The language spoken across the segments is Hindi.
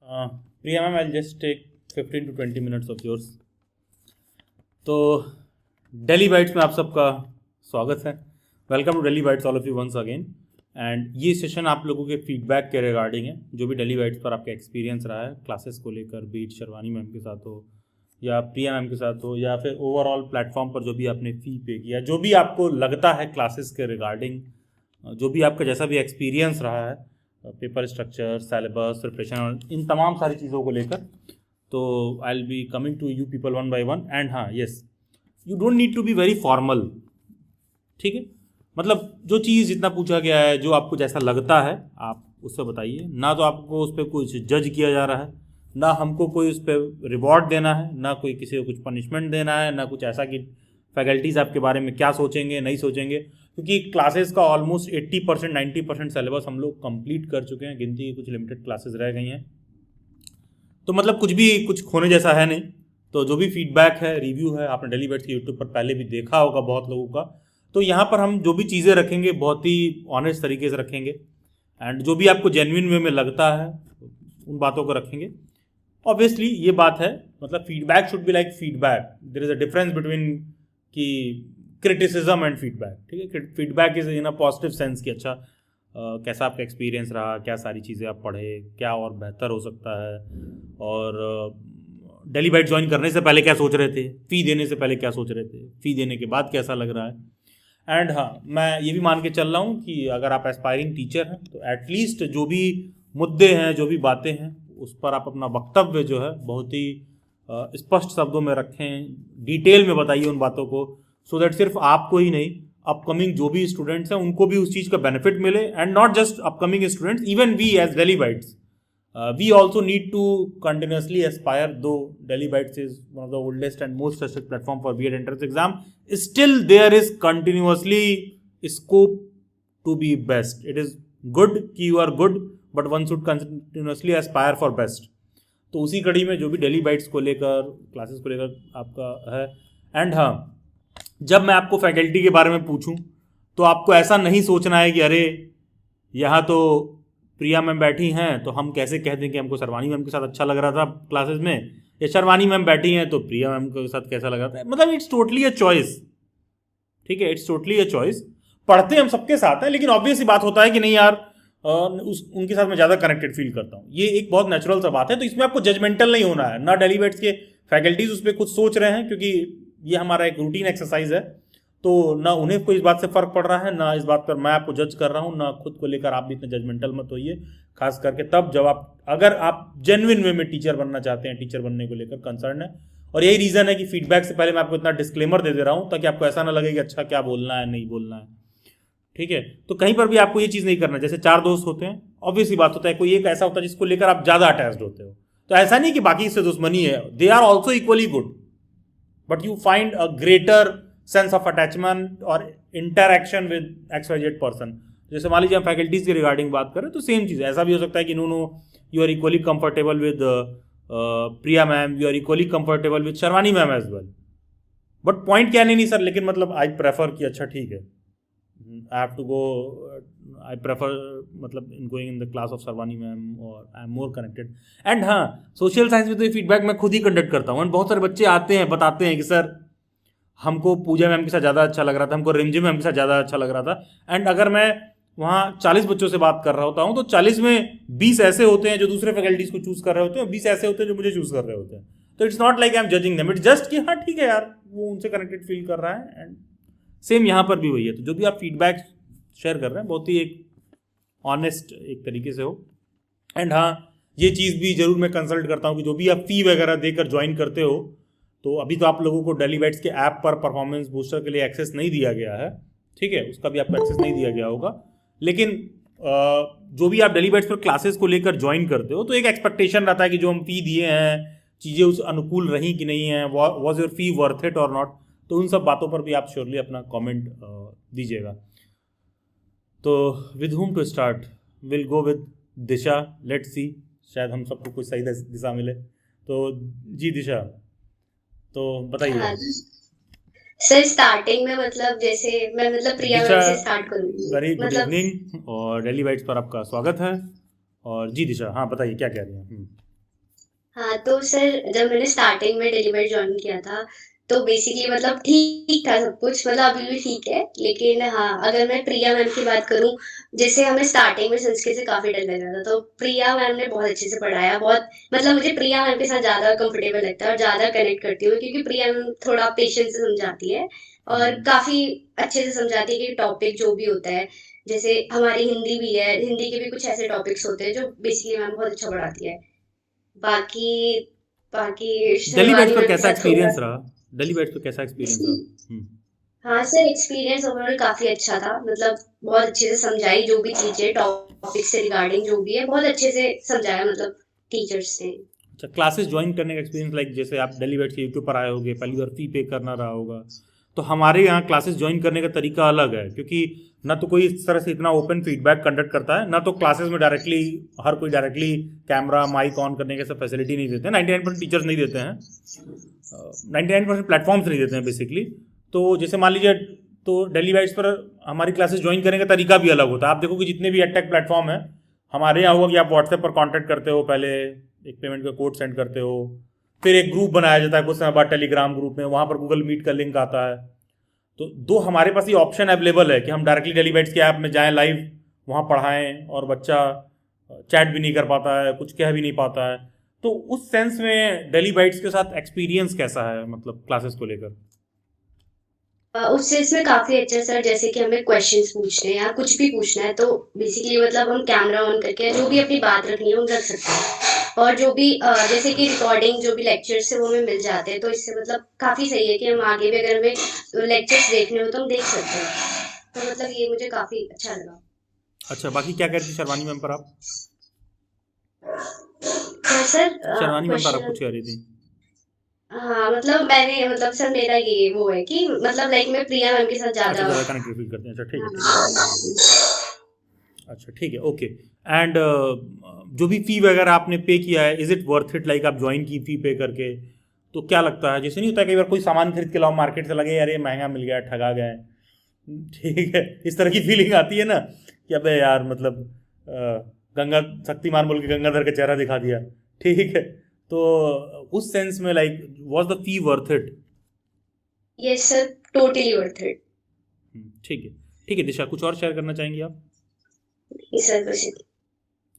Priya ma'am, I'll just take 15 to 20 minutes of yours. तो डेली बाइट्स में आप सबका स्वागत है. Welcome to daily bites all of you once again. And ये सेशन आप लोगों के फीडबैक के रिगार्डिंग है. जो भी डेली बाइट्स पर आपका एक्सपीरियंस रहा है क्लासेस को लेकर, बीट शर्वानी मैम के साथ हो या प्रिया मैम के साथ हो या फिर ओवरऑल प्लेटफॉर्म पर जो भी आपने फ़ी पे किया, जो भी आपको लगता है क्लासेस के रिगार्डिंग, जो भी आपका जैसा भी एक्सपीरियंस रहा है, पेपर स्ट्रक्चर, सिलेबस, प्रिपरेशन, इन तमाम सारी चीज़ों को लेकर, तो I will be coming to you people one by one. And हाँ, yes, you don't need to be very formal. ठीक है, मतलब जो चीज़ जितना पूछा गया है, जो आपको जैसा लगता है आप उससे बताइए. ना तो आपको उस पर कुछ जज किया जा रहा है, ना हमको कोई उस पर रिवॉर्ड देना है, ना कोई किसी को कुछ पनिशमेंट देना है, ना कुछ ऐसा कि फैकल्टीज़ आपके बारे में क्या सोचेंगे नहीं सोचेंगे. क्योंकि क्लासेस का ऑलमोस्ट 80% 90% सिलेबस हम लोग कंप्लीट कर चुके हैं. गिनती की कुछ लिमिटेड क्लासेस रह गई हैं, तो मतलब कुछ खोने जैसा है नहीं. तो जो भी फीडबैक है, रिव्यू है, आपने डेली बाइट्स के यूट्यूब पर पहले भी देखा होगा बहुत लोगों का. तो यहाँ पर हम जो भी चीज़ें रखेंगे बहुत ही ऑनेस्ट तरीके से रखेंगे. एंड जो भी आपको जेन्युइन वे में लगता है उन बातों को रखेंगे. ऑब्वियसली ये बात है, मतलब feedback should be like feedback. There is a difference between कि क्रिटिसिज्म एंड फीडबैक. ठीक है, feedback is in a positive sense कि अच्छा कैसा आपका एक्सपीरियंस रहा, क्या सारी चीज़ें आप पढ़े, क्या और बेहतर हो सकता है, और डेली बाइट ज्वाइन करने से पहले क्या सोच रहे थे, फ़ी देने से पहले क्या सोच रहे थे, फ़ी देने के बाद कैसा लग रहा है. एंड हाँ, मैं ये भी मान के चल रहा हूँ कि अगर आप एस्पायरिंग टीचर हैं तो एटलीस्ट जो भी मुद्दे हैं, जो भी बातें हैं, उस पर आप अपना वक्तव्य जो है बहुत ही स्पष्ट शब्दों में रखें, डिटेल में बताइए उन बातों को, सो दैट सिर्फ आपको ही नहीं, अपकमिंग जो भी स्टूडेंट्स हैं उनको भी उस चीज़ का बेनिफिट मिले. And not just upcoming students, even we as daily bites, we also need to continuously aspire. Though Delhi Bytes is one of the oldest and most trusted platform for B.Ed entrance exam, still there is continuously scope to be best. It is good कि you are good, but one should continuously aspire for best. तो उसी कड़ी में जो भी डेली बाइट्स को लेकर, क्लासेस को लेकर आपका है. एंड हाँ, जब मैं आपको फैकल्टी के बारे में पूछूं तो आपको ऐसा नहीं सोचना है कि अरे यहाँ तो प्रिया मैम बैठी हैं तो हम कैसे कह दें कि हमको शर्वानी मैम के साथ अच्छा लग रहा था क्लासेस में, या शर्वानी मैम बैठी हैं तो प्रिया मैम के साथ कैसा लग रहा था. मतलब इट्स टोटली अ चॉइस. ठीक है, इट्स टोटली अ चॉइस. पढ़ते हम सबके साथ हैं, लेकिन ऑब्वियस ही बात होता है कि नहीं यार उनके साथ मैं ज़्यादा कनेक्टेड फील करता हूँ. ये एक बहुत नेचुरल सा बात है. तो इसमें आपको जजमेंटल नहीं होना है. ना डेली बाइट्स के फैकल्टीज उस पर कुछ सोच रहे हैं, क्योंकि ये हमारा एक रूटीन एक्सरसाइज है. तो ना उन्हें कोई इस बात से फ़र्क पड़ रहा है, ना इस बात पर मैं आपको जज कर रहा हूँ, ना खुद को लेकर आप भी इतने जजमेंटल मत होइए. खास करके तब जब अगर आप जेन्युइन वे में टीचर बनना चाहते हैं, टीचर बनने को लेकर कंसर्न है. और यही रीज़न है कि फीडबैक से पहले मैं आपको इतना डिस्क्लेमर दे रहा हूँ, ताकि आपको ऐसा ना लगे कि अच्छा क्या बोलना है नहीं बोलना है. ठीक है, तो कहीं पर भी आपको ये चीज़ नहीं करना. जैसे 4 दोस्त होते हैं, ऑब्वियसली बात होता है कोई एक ऐसा होता है जिसको लेकर आप ज़्यादा अटैच्ड होते हो. तो ऐसा नहीं कि बाकी से दुश्मनी है, they are also equally good, but you find a greater sense of attachment और इंटरैक्शन विद XYZ पर्सन. जैसे मान लीजिए हम फैकल्टीज के रिगार्डिंग बात करें तो सेम चीज़. ऐसा भी हो सकता है कि no you are equally comfortable with Priya ma'am, you are equally comfortable with Sharvani ma'am as well. But point क्या नहीं सर, लेकिन मतलब आई प्रेफर कि अच्छा ठीक है, I have to go, I prefer मतलब in going in the class of Sharvani ma'am, और I am more connected. And हाँ, सोशल साइंस में तो ये फीडबैक मैं खुद ही कंडक्ट करता हूँ. बहुत सारे बच्चे आते हैं, बताते हैं कि सर हमको पूजा मैम के साथ ज़्यादा अच्छा लग रहा था, हमको रिमझिम मैम के साथ ज़्यादा अच्छा लग रहा था. एंड अगर मैं वहाँ 40 बच्चों से बात कर रहा होता हूँ तो 40 में 20 ऐसे होते हैं जो दूसरे फैकल्टीज को चूज़ कर रहे होते हैं, 20 ऐसे होते हैं जो मुझे चूज़ कर रहे होते हैं. तो it's not like I am judging them, it's just कि हाँ ठीक है यार, वो उनसे कनेक्टेड फील कर रहा है. एंड सेम यहाँ पर भी वही है. तो जो भी आप फीडबैक शेयर कर रहे हैं बहुत ही एक ऑनेस्ट एक तरीके से हो. एंड हाँ, ये चीज़ भी ज़रूर मैं कंसल्ट करता हूँ कि जो भी आप फ़ी वगैरह देकर ज्वाइन करते हो, तो अभी तो आप लोगों को डेली बाइट्स के ऐप पर परफॉर्मेंस बूस्टर के लिए एक्सेस नहीं दिया गया है. ठीक है, उसका भी आपको एक्सेस नहीं दिया गया होगा. लेकिन जो भी आप डेली बाइट्स पर क्लासेस को लेकर ज्वाइन करते हो तो एक एक्सपेक्टेशन रहता है कि जो हम फ़ी दिए हैं, चीज़ें उस अनुकूल रही कि नहीं है, was your fee worth it और नॉट. तो उन सब बातों पर भी आप श्योरली अपना कॉमेंट दीजिएगा. तो with whom to start? Will go with Disha. Let's see, शायद हम सबको कुछ सही दिशा मिले. तो जी दिशा, तो बताइए. सर स्टार्टिंग में मतलब जैसे मैं मतलब प्रिया मैम से स्टार्ट करूंगी. वेरी गुड इवनिंग और डेली बाइट्स पर आपका स्वागत है. और जी दिशा, हाँ बताइए क्या कह रही हैं. हाँ, तो सर जब मैंने स्टार्टिंग में डेलीवेट जॉइन किया था, तो बेसिकली मतलब ठीक था सब कुछ, मतलब अभी भी ठीक है। लेकिन हाँ, अगर मैं प्रिया मैम की बात करूँ, जैसे हमें स्टार्टिंग में संस्कृत से काफ़ी डर लग रहा था, तो प्रिया मैम ने बहुत अच्छे से पढ़ाया, बहुत मतलब मुझे प्रिया मैम के साथ ज़्यादा कंफर्टेबल लगता है और ज़्यादा कनेक्ट करती हूँ, क्योंकि प्रिया मैम थोड़ा पेशेंस से समझाती है और हम्म। काफ़ी अच्छे से समझाती है कि टॉपिक जो भी होता है, जैसे हमारी हिंदी भी है, हिंदी के भी कुछ ऐसे टॉपिक्स होते हैं जो बेसिकली मैम बहुत अच्छा पढ़ाती है। बाकी बाकी दिल्ली बैट्स शेरवानी पर मैम के कैसा साथ थोड़ा एक्सपीरियंस रहा? दिल्ली बैट्स पर कैसा एक्सपीरियंस रहा? हम्म। हाँ सर, एक्सपीरियंस ओवरऑल काफी अच्छा था, मतलब बहुत अच्छे से समझाई जो भी चीजें टॉपिक से रिगार्डिंग जो भी है, बहुत अच्छे से समझाया मतलब टीचर्स ने। अच्छा, क्लासेस ज्वाइन करने का एक्सपीरियंस, लाइक जैसे आप दिल्ली बैठ के यूट्यूब पर आए होगे, पहली बार फी पे करना रहा होगा, तो हमारे यहाँ क्लासेस ज्वाइन करने का तरीका अलग है, क्योंकि ना तो कोई इस तरह से इतना ओपन फीडबैक कंडक्ट करता है, ना तो क्लासेस में डायरेक्टली हर कोई डायरेक्टली कैमरा माइक ऑन करने के सब फैसिलिटी नहीं देते हैं, 99% टीचर्स नहीं देते हैं, 99% प्लेटफॉर्म्स नहीं देते हैं बेसिकली। तो जैसे मान लीजिए, तो डेली वाइज पर हमारी क्लासेस ज्वाइन करने का तरीका भी अलग होता है। आप देखो कि जितने भी एडटेक प्लेटफॉर्म है, हमारे यहाँ हुआ कि आप व्हाट्सएप पर कांटेक्ट करते हो, पहले एक पेमेंट का कोड सेंड करते हो, फिर एक ग्रुप बनाया जाता है कुछ समय बाद टेलीग्राम ग्रुप में, वहाँ पर गूगल मीट का लिंक आता है। तो दो हमारे पास ये ऑप्शन अवेलेबल है कि हम डायरेक्टली डेली बैट्स के ऐप में जाएं, लाइव वहाँ पढ़ाएं, और बच्चा चैट भी नहीं कर पाता है, कुछ कह भी नहीं पाता है। तो उस सेंस में डेली बाइट्स के साथ एक्सपीरियंस कैसा है, मतलब क्लासेस को लेकर? उससे इसमें काफी अच्छा सर, जैसे कि हमें क्वेश्चंस पूछने हैं या कुछ भी पूछना है, तो बेसिकली मतलब हम कैमरा ऑन करके जो भी अपनी बात रखनी है वो रख सकते हैं, और जो भी जैसे कि रिकॉर्डिंग जो भी लेक्चर्स है वो हमें मिल जाते हैं, तो इससे मतलब काफी सही है कि हम आगे भी अगर हमें लेक्चर्स देखने हो तो हम देख सकते हैं। तो मतलब ये मुझे काफी अच्छा लगा। अच्छा, बाकी क्या कह रही थी शर्वानी मैम पर आप? हाँ सर, शर्वानी मैम पर आप क्वेश्चन। कुछ कह रही थी? हाँ मतलब मैंने मतलब सर मेरा ये वो है कि मतलब लाइक मैं प्रिया मैम के साथ अच्छा, ज्यादा। ज़्यादा कनेक्टेड फील करते हैं, अच्छा ठीक है, ठीक है। हाँ। अच्छा ठीक है, ओके। एंड जो भी फ़ी वगैरह आपने पे किया है, is it worth it, like आप ज्वाइन की फ़ी पे करके? तो क्या लगता है, जैसे नहीं होता है कई बार कोई सामान खरीद के लाओ मार्केट से, लगे यार ये महंगा मिल गया, ठगा गए, ठीक है, इस तरह की फीलिंग आती है ना कि अबे यार, मतलब गंगा शक्तिमान बोल के गंगाधर का चेहरा दिखा दिया, ठीक है। तो उस सेंस में like was the fee worth it? Yes sir, totally worth it. ठीक है, ठीक है। दिशा, कुछ और शेयर करना चाहेंगी आप? सर बस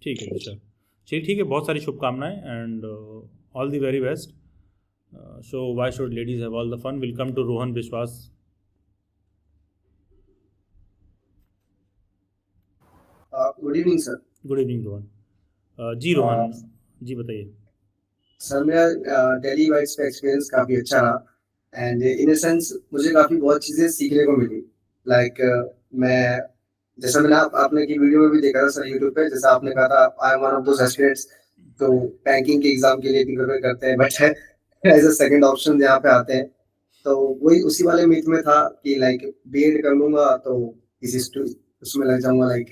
ठीक है दिशा, चलिए ठीक है, बहुत सारी शुभकामनाएं and all the very best. So why should ladies have all the fun? Will come to Rohan Vishwas. Good evening sir. Good evening Rohan. जी रोहन, जी बताइए। सर मेरा डेली वाइज का एक्सपीरियंस काफ़ी अच्छा रहा एंड इन अ सेंस मुझे काफ़ी बहुत चीज़ें सीखने को मिली। लाइक मैं जैसा मैंने आपने की वीडियो में भी देखा था सर यूट्यूब पे, जैसा आपने कहा था I am one of those aspirants तो बैंकिंग के एग्जाम के लिए भी प्रिपेयर करते हैं, but as a second option यहाँ पे आते हैं। तो वही उसी वाले मिथ में था कि लाइक बीएड कर लूंगा तो किसी उसमें लग जाऊंगा, लाइक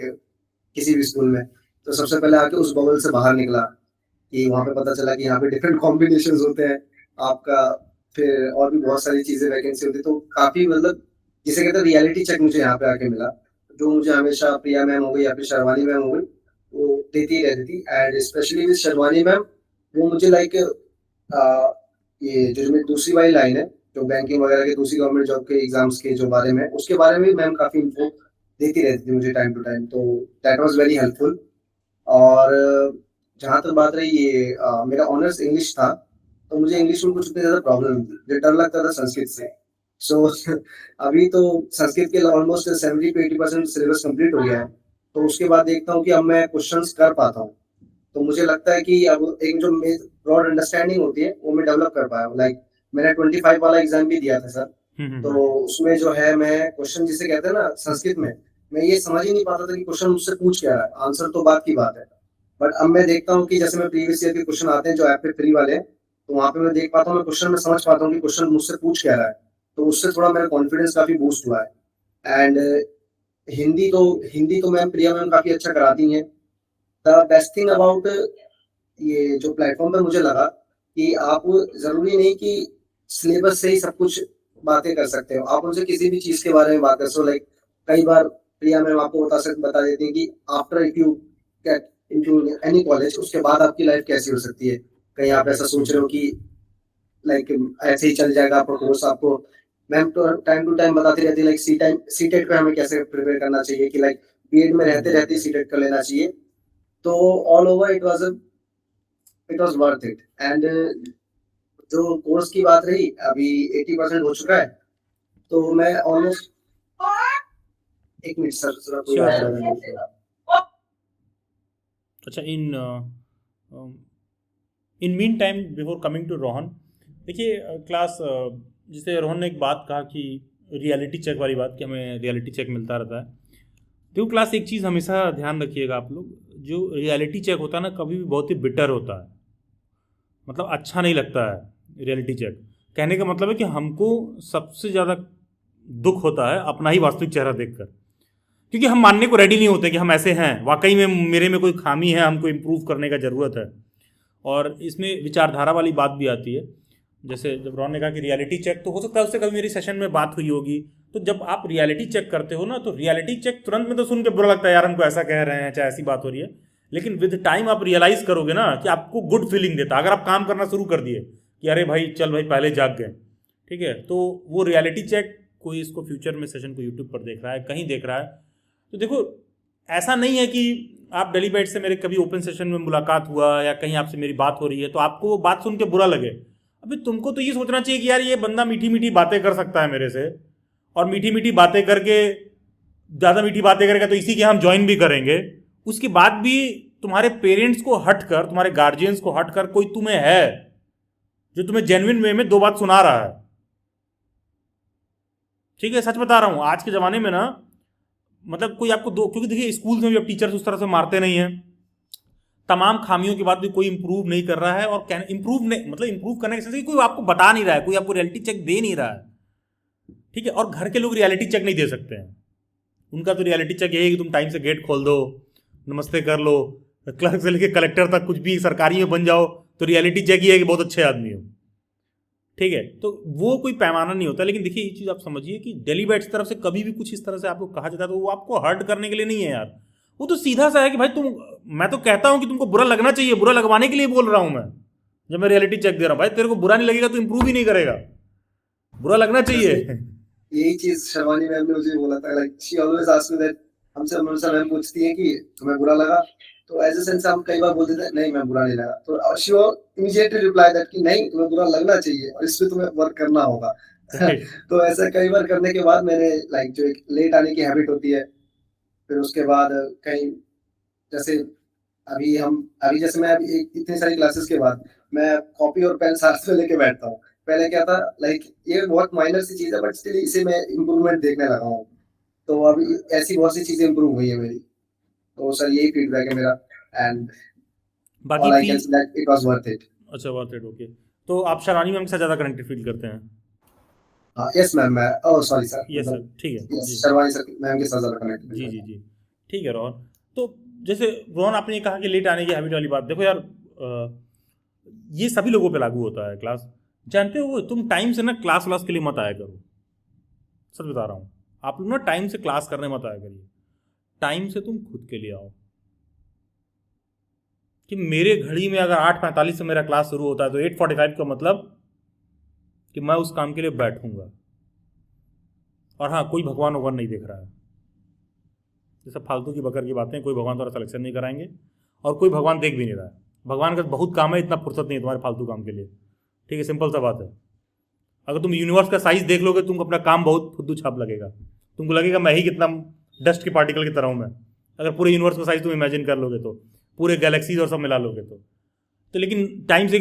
किसी भी स्कूल में। तो सबसे पहले आके उस बबल से बाहर निकला कि वहाँ पे पता चला कि यहाँ पे डिफरेंट कॉम्बिनेशंस होते हैं आपका, फिर और भी बहुत सारी चीजें वैकेंसी होती है। तो काफी मतलब जिसे कहते हैं रियलिटी चेक मुझे यहाँ पे आके मिला, जो मुझे हमेशा प्रिया मैम हो गई या फिर शर्वानी मैम हो गई वो देती ही रहती थी। And specially with Sharvani ma'am, वो मुझे लाइक ये जो मेरी दूसरी वाली लाइन है, जो बैंकिंग वगैरह के दूसरी गवर्नमेंट जॉब के एग्जाम्स के जो बारे में, उसके बारे में मैम काफी इन्फो देती रहती थी मुझे टाइम टू टाइम, तो दैट वाज वेरी हेल्पफुल। और जहाँ तक बात रही ये मेरा ऑनर्स इंग्लिश था, तो मुझे इंग्लिश में कुछ उतनी ज़्यादा प्रॉब्लम नहीं थी, मुझे डर लगता था संस्कृत से। सो अभी तो संस्कृत के ऑलमोस्ट 70 to 80% सिलेबस कंप्लीट हो गया है, तो उसके बाद देखता हूँ कि अब मैं क्वेश्चंस कर पाता हूँ। तो मुझे लगता है कि अब एक जो ब्रॉड अंडरस्टैंडिंग होती है वो मैं डेवलप कर पाया हूँ। लाइक मैंने 25 वाला एग्जाम भी दिया था सर, तो हम्म। उसमें जो है मैं क्वेश्चन जिसे कहते हैं ना संस्कृत में, मैं ये समझ ही नहीं पाता था कि क्वेश्चन मुझसे पूछ क्या रहा है, आंसर तो बात की बात है। बट अब मैं देखता हूँ कि जैसे मैं प्रीवियस ईयर के क्वेश्चन आते हैं जो ऐप पे फ्री वाले हैं, तो वहाँ पे मैं देख पाता हूँ, मैं क्वेश्चन में समझ पाता हूँ कि क्वेश्चन मुझसे पूछ क्या रहा है। तो उससे थोड़ा मेरा कॉन्फिडेंस काफी बूस्ट हुआ है। एंड हिंदी तो मैम प्रिया मैम काफी अच्छा कराती हैं। द बेस्ट थिंग अबाउट ये जो प्लेटफॉर्म पे मुझे लगा कि आप जरूरी नहीं कि सिलेबस से ही सब कुछ बातें कर सकते हो, आप उनसे किसी भी चीज के बारे में बात कर सकते हो। लाइक कई बार प्रिया मैम आपको बता देती है कि after if you get into any college उसके बाद आपकी लाइफ कैसी हो सकती है। कहीं आप ऐसा सोच रहे हो कि लाइक ऐसे ही चल जाएगा आपका कोर्स, आपको मैम तो टाइम टू टाइम बताती रहती है लाइक सीटेट पे हमें कैसे प्रिपेयर करना चाहिए कि लाइक बीएड में रहते रहते सीटेट कर लेना चाहिए। तो all over it was worth it. And जो कोर्स की बात रही, अभी 80% हो चुका है, तो मैं ऑलमोस्ट, एक मिनट सर, जरा कोई Sure, आया sir. है। अच्छा, in mean time before coming to Rohan, देखिए क्लास, जैसे रोहन ने एक बात कहा कि रियलिटी चेक वाली बात, कि हमें रियलिटी चेक मिलता रहता है। देखो क्लास, एक चीज़ हमेशा ध्यान रखिएगा आप लोग, जो रियलिटी चेक होता है ना, कभी भी बहुत ही बिटर होता है, मतलब अच्छा नहीं लगता है रियलिटी चेक। कहने का मतलब है कि हमको सबसे ज़्यादा दुख होता है अपना ही वास्तविक चेहरा देखकर, क्योंकि हम मानने को रेडी नहीं होते कि हम ऐसे हैं, वाकई में मेरे में कोई खामी है, हमको इम्प्रूव करने का ज़रूरत है। और इसमें विचारधारा वाली बात भी आती है। जैसे जब रॉन ने कहा कि रियलिटी चेक, तो हो सकता है उससे कभी मेरी सेशन में बात हुई होगी। तो जब आप रियलिटी चेक करते हो ना, तो रियलिटी चेक तुरंत में तो सुन के बुरा लगता है, यार हमको ऐसा कह रहे हैं, चाहे ऐसी बात हो रही है। लेकिन विद टाइम आप रियलाइज करोगे ना कि आपको गुड फीलिंग देता है। अगर आप काम करना शुरू कर दिए कि अरे भाई चल भाई पहले जाग गए, ठीक है, तो वो रियलिटी चेक, कोई इसको फ्यूचर में सेशन को यूट्यूब पर देख रहा है, कहीं देख रहा है, तो देखो ऐसा नहीं है कि आप डेली बैट से मेरे कभी ओपन सेशन में मुलाकात हुआ या कहीं आपसे मेरी बात हो रही है तो आपको वो बात सुन के बुरा लगे। अभी तुमको तो ये सोचना चाहिए कि यार ये बंदा मीठी मीठी बातें कर सकता है मेरे से, और मीठी मीठी बातें करके, ज़्यादा मीठी बातें करेगा तो इसी के हम ज्वाइन भी करेंगे। उसके बाद भी तुम्हारे पेरेंट्स को हट कर, तुम्हारे गार्जियंस को हट कर कोई तुम्हें है जो तुम्हें जेन्युइन वे में दो बात सुना रहा है। ठीक है, सच बता रहा हूँ, आज के ज़माने में ना, मतलब कोई आपको दो, क्योंकि देखिए स्कूल में भी अब टीचर्स उस तरह से मारते नहीं हैं, तमाम खामियों के बाद भी कोई इंप्रूव नहीं कर रहा है। और इंप्रूव नहीं, मतलब इंप्रूव करने के सेंस कोई आपको बता नहीं रहा है, कोई आपको रियलिटी चेक दे नहीं रहा है। ठीक है, और घर के लोग रियलिटी चेक नहीं दे सकते हैं। उनका तो रियलिटी चेक यही है कि तुम टाइम से गेट खोल दो, नमस्ते कर लो, क्लर्क से लेकर कलेक्टर तक कुछ भी सरकारी में बन जाओ, तो रियलिटी चेक ये है कि बहुत अच्छे आदमी हो। ठीक है, तो वो कोई पैमाना नहीं होता। लेकिन देखिए ये चीज़ आप समझिए कि डेली बैट्स तरफ से कभी भी कुछ इस तरह से आपको कहा जाता है तो वो आपको हर्ट करने के लिए नहीं है यार, वो तो सीधा सा है कि भाई तुम, मैं तो कहता हूं कि तुमको बुरा लगना चाहिए, बुरा लगवाने के लिए बोल रहा हूं मैं। जब मैं रियलिटी चेक दे रहा हूं, भाई तेरे को बुरा नहीं लगेगा तो इंप्रूव ही नहीं करेगा, बुरा लगना चाहिए। यही चीज शर्वानी मैम ने मुझे बोला था, like she always asks me that, हमसे हमेशा मैम पूछती है कि तुम्हें बुरा लगा, तो एज ए सेंस हम कई बार बोलते थे नहीं मैम बुरा नहीं लगा, तो शी इमीडिएटली रिप्लाई दैट कि नहीं तुम्हें बुरा लगना चाहिए और इस पे तुम्हें वर्क करना होगा। तो ऐसा कई बार करने के बाद मैंने लाइक जो एक लेट आने की हैबिट होती है, फिर उसके बाद कहीं, जैसे अभी जैसे मैं अभी इतनी सारी क्लासेस के बाद मैं कॉपी और पेन साथ में लेके बैठता हूँ। पहले क्या था, लाइक ये बहुत माइनर सी चीज है बट स्टिल इसे मैं इम्प्रूवमेंट देखने लगा हूँ। तो अभी ऐसी बहुत सी चीजें इम्प्रूव हुई है मेरी। तो सर यही फीडबैक है मेरा, एंड बाकी all I can say that it was worth it. अच्छा, वर्थ इट, ओके। तो आप शरानी मैम के साथ ज़्यादा कनेक्टेड फील करते हैं? यस मैम, मैं oh sorry sir, yes sir, ठीक है जी, शर्वानी सर मैम के साथ ज्यादा कनेक्ट। जी जी जी, ठीक है रोहन। तो जैसे रोहन आपने ये कहा कि लेट आने की हैबिट वाली बात, देखो यार ये सभी लोगों पे लागू होता है। क्लास, जानते हो तुम टाइम से ना क्लास व्लास के लिए मत आया करो, सच बता रहा हूँ। आप लोग ना टाइम से क्लास करने मत आया करिए, टाइम से तुम खुद के लिए आओ। कि मेरे घड़ी में अगर 8:45 से मेरा क्लास शुरू होता है तो 8:45 का मतलब कि मैं उस काम के लिए बैठूंगा। और हाँ, कोई भगवान वगवान नहीं देख रहा है, ये सब फालतू की बकर की बातें, कोई भगवान द्वारा सिलेक्शन नहीं कराएंगे और कोई भगवान देख भी नहीं रहा है। भगवान का बहुत काम है, इतना फुर्सत नहीं है तुम्हारे फालतू काम के लिए। ठीक है, सिंपल सा बात है। अगर तुम यूनिवर्स का साइज देख लोगे तुमको अपना काम बहुत फुद्दू छाप लगेगा, तुमको लगेगा मैं ही कितना डस्ट के पार्टिकल की तरह हूँ मैं। अगर पूरे यूनिवर्स का साइज तुम इमेजिन कर लोगे तो, पूरे गैलेक्सीज और सब मिला लोगे तो लेकिन टाइम से,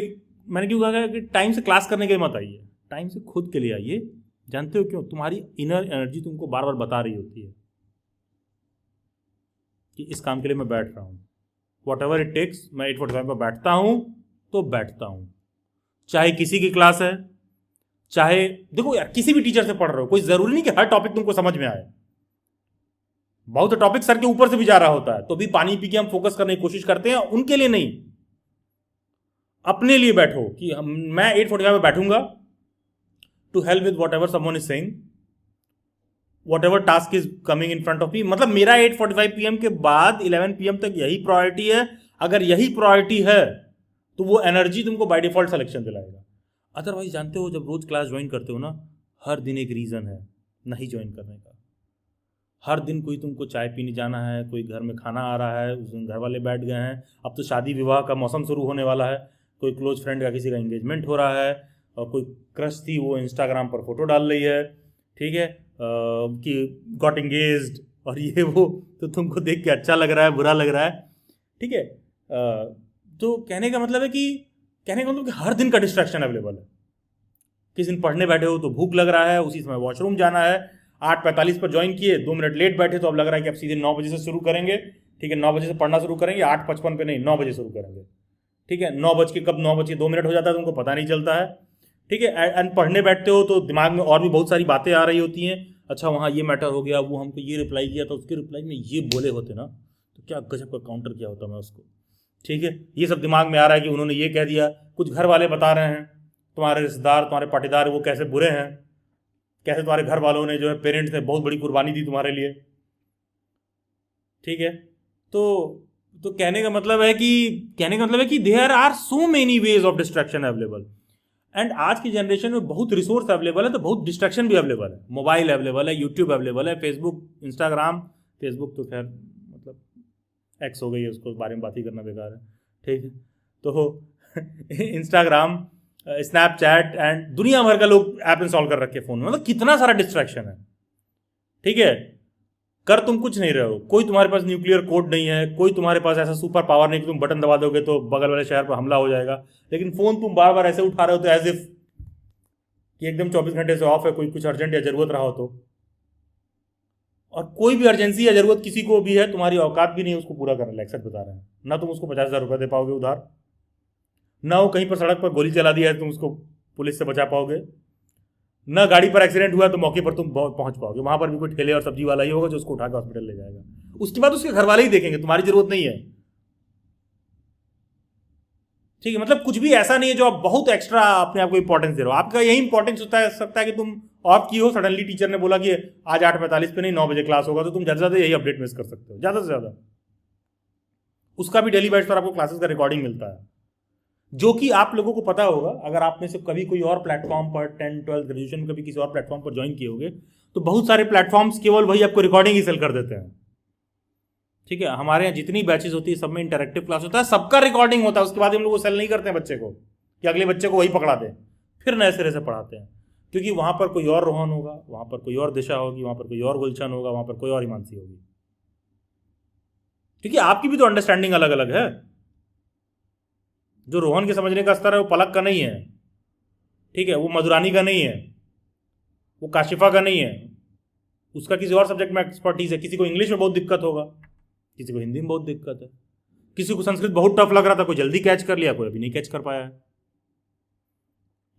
मैंने क्यों कहा कि टाइम से क्लास करने के लिए मत आइए, टाइम से खुद के लिए आइए। जानते हो क्यों? तुम्हारी इनर एनर्जी तुमको बार बार बता रही होती है कि इस काम के लिए मैं बैठ रहा हूँ, वॉट एवर इट टेक्स। मैं 8:45 पर बैठता हूँ तो बैठता हूँ, चाहे किसी की क्लास है, चाहे देखो यार किसी भी टीचर से पढ़ रहे हो, कोई जरूरी नहीं कि हर टॉपिक तुमको समझ में आए। बहुत टॉपिक सर के ऊपर से भी जा रहा होता है, तो भी पानी पी के हम फोकस करने की कोशिश करते हैं, उनके लिए नहीं, अपने लिए बैठो कि मैं 8:45 में बैठूंगा to help with whatever someone is saying, whatever task is coming in front of me. मतलब मेरा 8:45 PM के बाद 11 PM तक यही प्रायोरिटी है। अगर यही प्रायोरिटी है तो वो एनर्जी तुमको बाय डिफॉल्ट सिलेक्शन दिलाएगा। अदरवाइज जानते हो, जब रोज क्लास ज्वाइन करते हो ना, हर दिन एक रीज़न है नहीं ज्वाइन करने का। हर दिन कोई तुमको चाय पीने जाना है, कोई घर में खाना आ रहा है, उस दिन घर वाले बैठ गए हैं, अब तो शादी विवाह का मौसम शुरू होने वाला है, कोई क्लोज फ्रेंड का किसी का एंगेजमेंट हो रहा है, और कोई क्रश थी वो इंस्टाग्राम पर फोटो डाल रही है, ठीक है, कि गॉट एंगेज्ड और ये वो, तो तुमको देख के अच्छा लग रहा है, बुरा लग रहा है, ठीक है। तो कहने का मतलब कि हर दिन का डिस्ट्रैक्शन अवेलेबल है। किसी दिन पढ़ने बैठे हो तो भूख लग रहा है, उसी समय वॉशरूम जाना है, 8:45 पर ज्वाइन किए, 2 मिनट लेट बैठे तो अब लग रहा है कि अब सीधे 9 बजे से शुरू करेंगे, ठीक है, 9 बजे से पढ़ना शुरू करेंगे, 8:55 पे नहीं 9 बजे शुरू करेंगे, ठीक है। 9 बज के कब 9 बज के 2 मिनट हो जाता है तुमको पता नहीं चलता है, ठीक है। एंड पढ़ने बैठते हो तो दिमाग में और भी बहुत सारी बातें आ रही होती हैं, अच्छा वहाँ ये मैटर हो गया, वो हमको ये रिप्लाई किया था, उसके रिप्लाई में ये बोले होते ना तो क्या गजब का काउंटर किया होता मैं उसको, ठीक है। ये सब दिमाग में आ रहा है कि उन्होंने ये कह दिया, कुछ घर वाले बता रहे हैं, तुम्हारे रिश्तेदार, तुम्हारे पाटीदार वो कैसे बुरे हैं, कैसे तुम्हारे घर वालों ने जो है, पेरेंट्स ने बहुत बड़ी कुर्बानी दी तुम्हारे लिए, ठीक है। तो कहने का मतलब है कि there are so many ways of distraction available. And आज की जनरेशन में बहुत रिसोर्स अवेलेबल है तो बहुत डिस्ट्रैक्शन भी अवेलेबल है। मोबाइल अवेलेबल है, यूट्यूब अवेलेबल है, फेसबुक, इंस्टाग्राम, फेसबुक तो खैर मतलब एक्स हो गई है, उसको बारे में बात ही करना बेकार है, ठीक है। तो इंस्टाग्राम, स्नैपचैट एंड दुनिया भर का लोग ऐप इंस्टॉल कर रखे फ़ोन में, मतलब कितना सारा डिस्ट्रैक्शन है, ठीक है। कर तुम कुछ नहीं रहे हो, कोई तुम्हारे पास न्यूक्लियर कोड नहीं है, कोई तुम्हारे पास ऐसा सुपर पावर नहीं कि तुम बटन दबा दोगे तो बगल वाले शहर पर हमला हो जाएगा, लेकिन फ़ोन तुम बार बार ऐसे उठा रहे हो तो एज इफ कि एकदम 24 घंटे से ऑफ है, कोई कुछ अर्जेंट या ज़रूरत रहा हो तो। और कोई भी अर्जेंसी या ज़रूरत किसी को भी है, तुम्हारी औकात भी नहीं है उसको पूरा करने लायक, सच बता रहे हैं ना। तुम उसको 50,000 रुपये दे पाओगे उधार, ना वो कहीं पर सड़क पर गोली चला दिया है तुम उसको पुलिस से बचा पाओगे, ना गाड़ी पर एक्सीडेंट हुआ तो मौके पर तुम पहुंच पाओगे, वहां पर भी कोई ठेले और सब्जी वाला ही होगा जो उसको उठा के हॉस्पिटल ले जाएगा, उसके बाद उसके घर वाले ही देखेंगे, तुम्हारी जरूरत नहीं है, ठीक है। मतलब कुछ भी ऐसा नहीं है जो आप बहुत एक्स्ट्रा अपने आप को इंपॉर्टेंस दे रहे हो। आपका यही इंपॉर्टेंस होता है सकता है कि तुम ऑफ की हो, सडनली टीचर ने बोला कि आज 8:45 पे नहीं 9 बजे क्लास होगा, तो तुम ज़्यादा से ज़्यादा यही अपडेट मिस कर सकते हो, ज़्यादा से ज़्यादा। उसका भी डेली बैच पर आपको क्लासेस का रिकॉर्डिंग मिलता है, जो कि आप लोगों को पता होगा। अगर आप में से कभी कोई और प्लेटफॉर्म पर 10, 12 ग्रेजुएशन में कभी किसी और प्लेटफॉर्म पर ज्वाइन किए होंगे तो बहुत सारे प्लेटफॉर्म्स केवल वही आपको रिकॉर्डिंग ही सेल कर देते हैं, ठीक है। हमारे यहाँ जितनी बैचेस होती है सब में इंटरेक्टिव क्लास होता है, सबका रिकॉर्डिंग होता है, उसके बाद हम लोग सेल नहीं करते हैं बच्चे को कि अगले बच्चे को वही पकड़ा दें, फिर नए सिरे से पढ़ाते हैं, क्योंकि वहाँ पर कोई और रोहन होगा, वहाँ पर कोई और दिशा होगी, वहाँ पर कोई और गुलशन होगा, वहाँ पर कोई और हिमांशी होगी, क्योंकि आपकी भी तो अंडरस्टैंडिंग अलग अलग है। जो रोहन के समझने का स्तर है वो पलक का नहीं है, ठीक है, वो मधुरानी का नहीं है, वो काशिफा का नहीं है, उसका किसी और सब्जेक्ट में एक्सपर्टीज है। किसी को इंग्लिश में बहुत दिक्कत होगा, किसी को हिंदी में बहुत दिक्कत है, किसी को संस्कृत बहुत टफ लग रहा था, कोई जल्दी कैच कर लिया, कोई अभी नहीं कैच कर पाया है,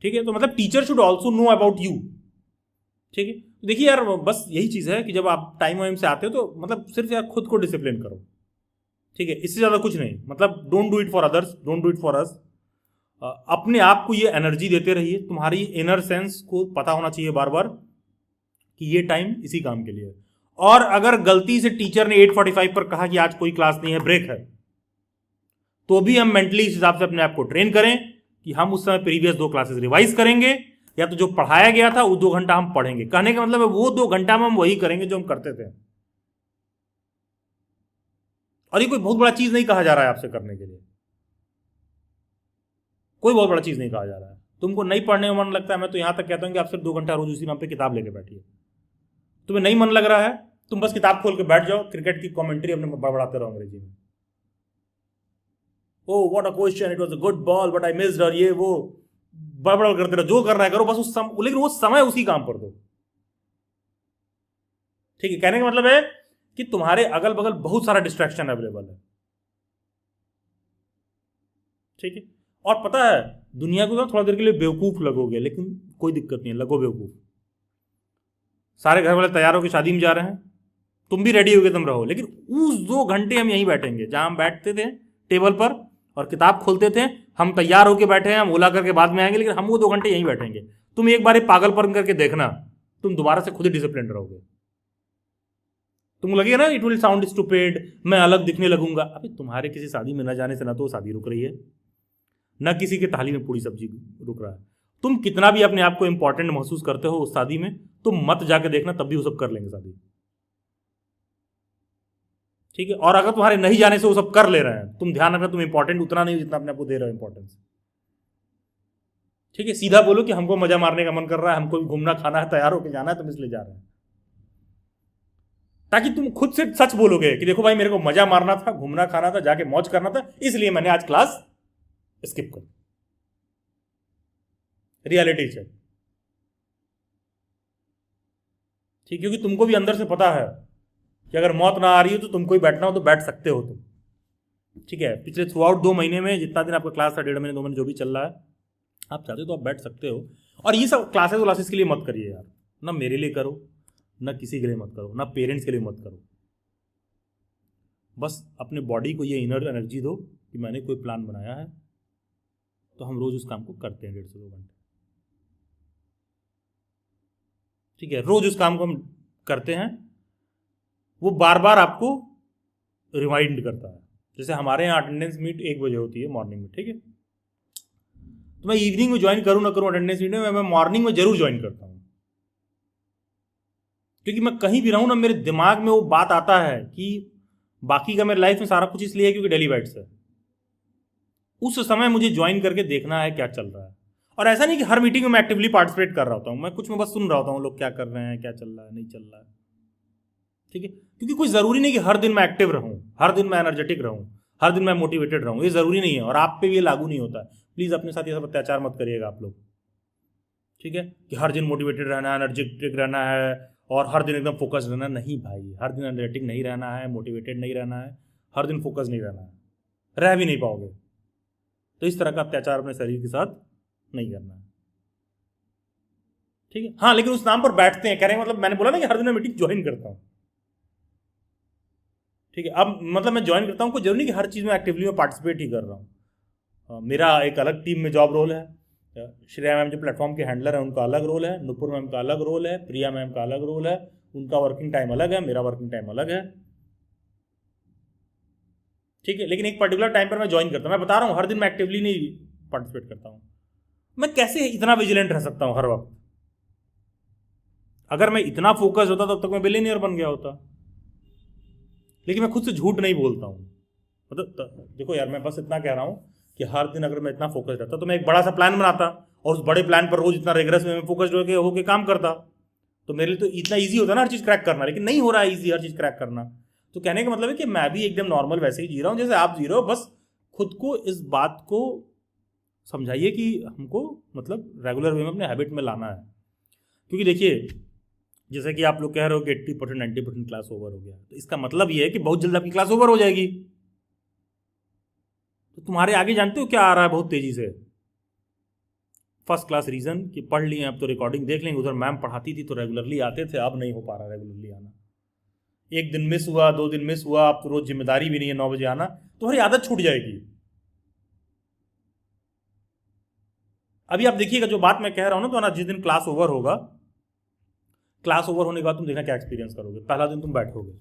ठीक है। तो मतलब teacher should also know about you, ठीक है। तो देखिए यार, बस यही चीज़ है कि जब आप टाइम वाइम से आते हो तो मतलब सिर्फ यार खुद को डिसिप्लिन करो, ठीक है, इससे ज़्यादा कुछ नहीं। मतलब don't do it for others, don't do it for us. अपने आप को ये एनर्जी देते रहिए, तुम्हारी इनर सेंस को पता होना चाहिए बार बार कि ये टाइम इसी काम के लिए है। और अगर गलती से टीचर ने 8:45 पर कहा कि आज कोई क्लास नहीं है, ब्रेक है, तो भी हम मेंटली इस हिसाब से अपने आप को ट्रेन करें कि हम उस समय प्रीवियस 2 क्लासेस रिवाइज करेंगे, या तो जो पढ़ाया गया था वो 2 घंटा हम पढ़ेंगे। कहने का मतलब है वो 2 घंटा में हम वही करेंगे जो हम करते थे। और ये कोई बहुत बड़ा चीज नहीं कहा जा रहा है आपसे करने के लिए, कोई बहुत बड़ा चीज नहीं कहा जा रहा है। तुमको नहीं पढ़ने में मन लगता है, मैं तो यहां तक कहता हूं कि आप सिर्फ 2 घंटा रोज उसी नाम पे किताब लेके बैठिए। तुम्हें नहीं मन लग रहा है, तुम बस किताब खोल के बैठ जाओ, क्रिकेट की कमेंट्री अपने बड़बड़ाते रहो अंग्रेजी में, oh what a question, it was a good ball but I missed, और ये वो बड़बड़ करते रहो, जो करना है करो, बस लेकिन वो समय उसी काम पर दो, ठीक है। कहने का मतलब है कि तुम्हारे अगल बगल बहुत सारा डिस्ट्रैक्शन अवेलेबल है, ठीक है। और पता है दुनिया को थोड़ा देर के लिए बेवकूफ लगोगे, लेकिन कोई दिक्कत नहीं है, लगो बेवकूफ। सारे घर वाले तैयार होकर शादी में जा रहे हैं, तुम भी रेडी होके तुम रहो, लेकिन उस 2 घंटे हम यहीं बैठेंगे जहां हम बैठते थे टेबल पर और किताब खोलते थे। हम तैयार होके बैठे हैं, हम ओला करके बाद में आएंगे, लेकिन हम वो 2 घंटे यहीं बैठेंगे। तुम एक बार पागलपन करके देखना, तुम दोबारा से खुद ही डिसिप्लिन रहोगे। तुम लगेगा ना इट विल साउंड स्टूपिड, मैं अलग दिखने लगूंगा। अभी तुम्हारे किसी शादी में न जाने से ना तो शादी रुक रही है, न किसी के थाली में पूरी सब्जी रुक रहा है। तुम कितना भी अपने आप को इंपॉर्टेंट महसूस करते हो उस शादी में, तुम मत जाके देखना, तब भी वो सब कर लेंगे शादी, ठीक है। और अगर तुम्हारे नहीं जाने से वो सब कर ले रहे हैं, तुम ध्यान रखना तुम इंपॉर्टेंट उतना नहीं जितना अपने आप को दे रहे हो इंपॉर्टेंस, ठीक है। सीधा बोलो कि हमको मजा मारने का मन कर रहा है, हमको भी घूमना खाना है, तैयार होकर जाना है, तुम इसलिए जा रहे हैं, ताकि तुम खुद से सच बोलोगे कि देखो भाई मेरे को मजा मारना था, घूमना खाना था, जाके मौज करना था, इसलिए मैंने आज क्लास स्किप कर। रियलिटी चेक, ठीक, क्योंकि तुमको भी अंदर से पता है कि अगर मौत ना आ रही हो तो तुमको ही बैठना हो तो बैठ सकते हो तुम, ठीक है। पिछले थ्रू आउट 2 महीने में जितना दिन आपका क्लास था, 1.5 महीने 2 महीने जो भी चल रहा है, आप चाहते हो तो आप बैठ सकते हो। और ये सब क्लासेस के लिए मत करिए यार, ना मेरे लिए करो, ना किसी के लिए मत करो, ना पेरेंट्स के लिए मत करो। बस अपने बॉडी को ये इनर एनर्जी दो कि मैंने कोई प्लान बनाया है, तो हम रोज उस काम को करते हैं 1.5 से 2 घंटे, ठीक है। रोज उस काम को हम करते हैं, वो बार बार आपको रिमाइंड करता है। जैसे हमारे यहाँ अटेंडेंस मीट 1 बजे होती है मॉर्निंग में, ठीक है। तो मैं इवनिंग में ज्वाइन करूँ ना करूँ अटेंडेंस मीट में, मैं मॉर्निंग में जरूर ज्वाइन करता हूँ, क्योंकि मैं कहीं भी रहूँ ना, मेरे दिमाग में वो बात आता है कि बाकी का मेरे लाइफ में सारा कुछ इसलिए है क्योंकि डेली बाइट्स है। उस समय मुझे ज्वाइन करके देखना है क्या चल रहा है। और ऐसा नहीं कि हर मीटिंग में मैं एक्टिवली पार्टिसिपेट कर रहा होता हूँ, मैं कुछ में बस सुन रहा होता हूँ लोग क्या कर रहे हैं, क्या चल रहा है, नहीं चल रहा है, ठीक है। क्योंकि कुछ जरूरी नहीं कि हर दिन मैं एक्टिव रहूँ, हर दिन मैं एनर्जेटिक रहूँ, हर दिन मैं मोटिवेटेड रहूँ, ये जरूरी नहीं है। और आप पे भी ये लागू नहीं होता है। प्लीज अपने साथ ये सब अत्याचार मत करिएगा आप लोग, ठीक है, कि हर दिन मोटिवेटेड रहना है, एनर्जेटिक रहना है और हर दिन एकदम फोकस रहना। नहीं भाई, हर दिन एनर्जेटिक नहीं रहना है, मोटिवेटेड नहीं रहना है, हर दिन फोकस नहीं रहना है, रह भी नहीं पाओगे। तो इस तरह का अत्याचार अपने शरीर के साथ नहीं करना है, ठीक है। हाँ, लेकिन उस नाम पर बैठते हैं, कह रहे हैं मतलब मैंने बोला ना कि हर दिन मैं मीटिंग ज्वाइन करता हूं, ठीक है। अब मतलब मैं ज्वाइन करता हूं, कोई जरूरी नहीं कि हर चीज में एक्टिवली मैं पार्टिसिपेट ही कर रहा हूं। मेरा एक अलग टीम में जॉब रोल है। श्रेया मैम जो प्लेटफॉर्म के हैंडलर है उनका अलग रोल है, नुपुर मैम का अलग रोल है, प्रिया मैम का अलग रोल है, उनका वर्किंग टाइम अलग है, मेरा वर्किंग टाइम अलग है, ठीक है। लेकिन एक पर्टिकुलर टाइम पर मैं ज्वाइन करता हूं। मैं बता रहा हूं हर दिन मैं एक्टिवली नहीं पार्टिसिपेट करता हूं। मैं कैसे इतना विजिलेंट रह सकता हूं हर वक्त? अगर मैं इतना फोकस होता तब तक मैं बिलियनियर बन गया होता। लेकिन मैं खुद से झूठ नहीं बोलता हूं। मतलब देखो यार, मैं बस इतना कह रहा हूं कि हर दिन अगर मैं इतना फोकस रहता तो मैं एक बड़ा सा प्लान बनाता और उस बड़े प्लान पर रोज इतना रेगरस में मैं फोकस्ड होकर काम करता, तो मेरे लिए तो इतना ईजी होता ना हर चीज क्रैक करना। लेकिन नहीं हो रहा है ईजी हर चीज क्रैक करना। तो कहने का मतलब है कि मैं भी एकदम नॉर्मल वैसे ही जी रहा हूं जैसे आप जी रहे हो। बस खुद को इस बात को समझाइए कि हमको मतलब रेगुलर वे में अपने हैबिट में लाना है। क्योंकि देखिए, जैसे कि आप लोग कह रहे हो कि 80% 90% क्लास ओवर हो गया, तो इसका मतलब ये है कि बहुत जल्द आपकी क्लास ओवर हो जाएगी। तो तुम्हारे आगे जानते हो क्या आ रहा है बहुत तेजी से? फर्स्ट क्लास रीजन कि पढ़ लिए, अब तो रिकॉर्डिंग देख लेंगे। उधर मैम पढ़ाती थी तो रेगुलरली आते थे, अब नहीं हो पा रहा रेगुलरली आना। एक दिन मिस हुआ, 2 दिन मिस हुआ, अब तो रोज जिम्मेदारी भी नहीं है 9 बजे आना, तुम्हारी आदत छूट जाएगी। अभी आप देखिएगा जो बात मैं कह रहा हूं ना, तो ना जिस दिन क्लास ओवर होगा, क्लास ओवर होने के बाद तुम देखना क्या एक्सपीरियंस करोगे। पहला दिन तुम बैठोगे,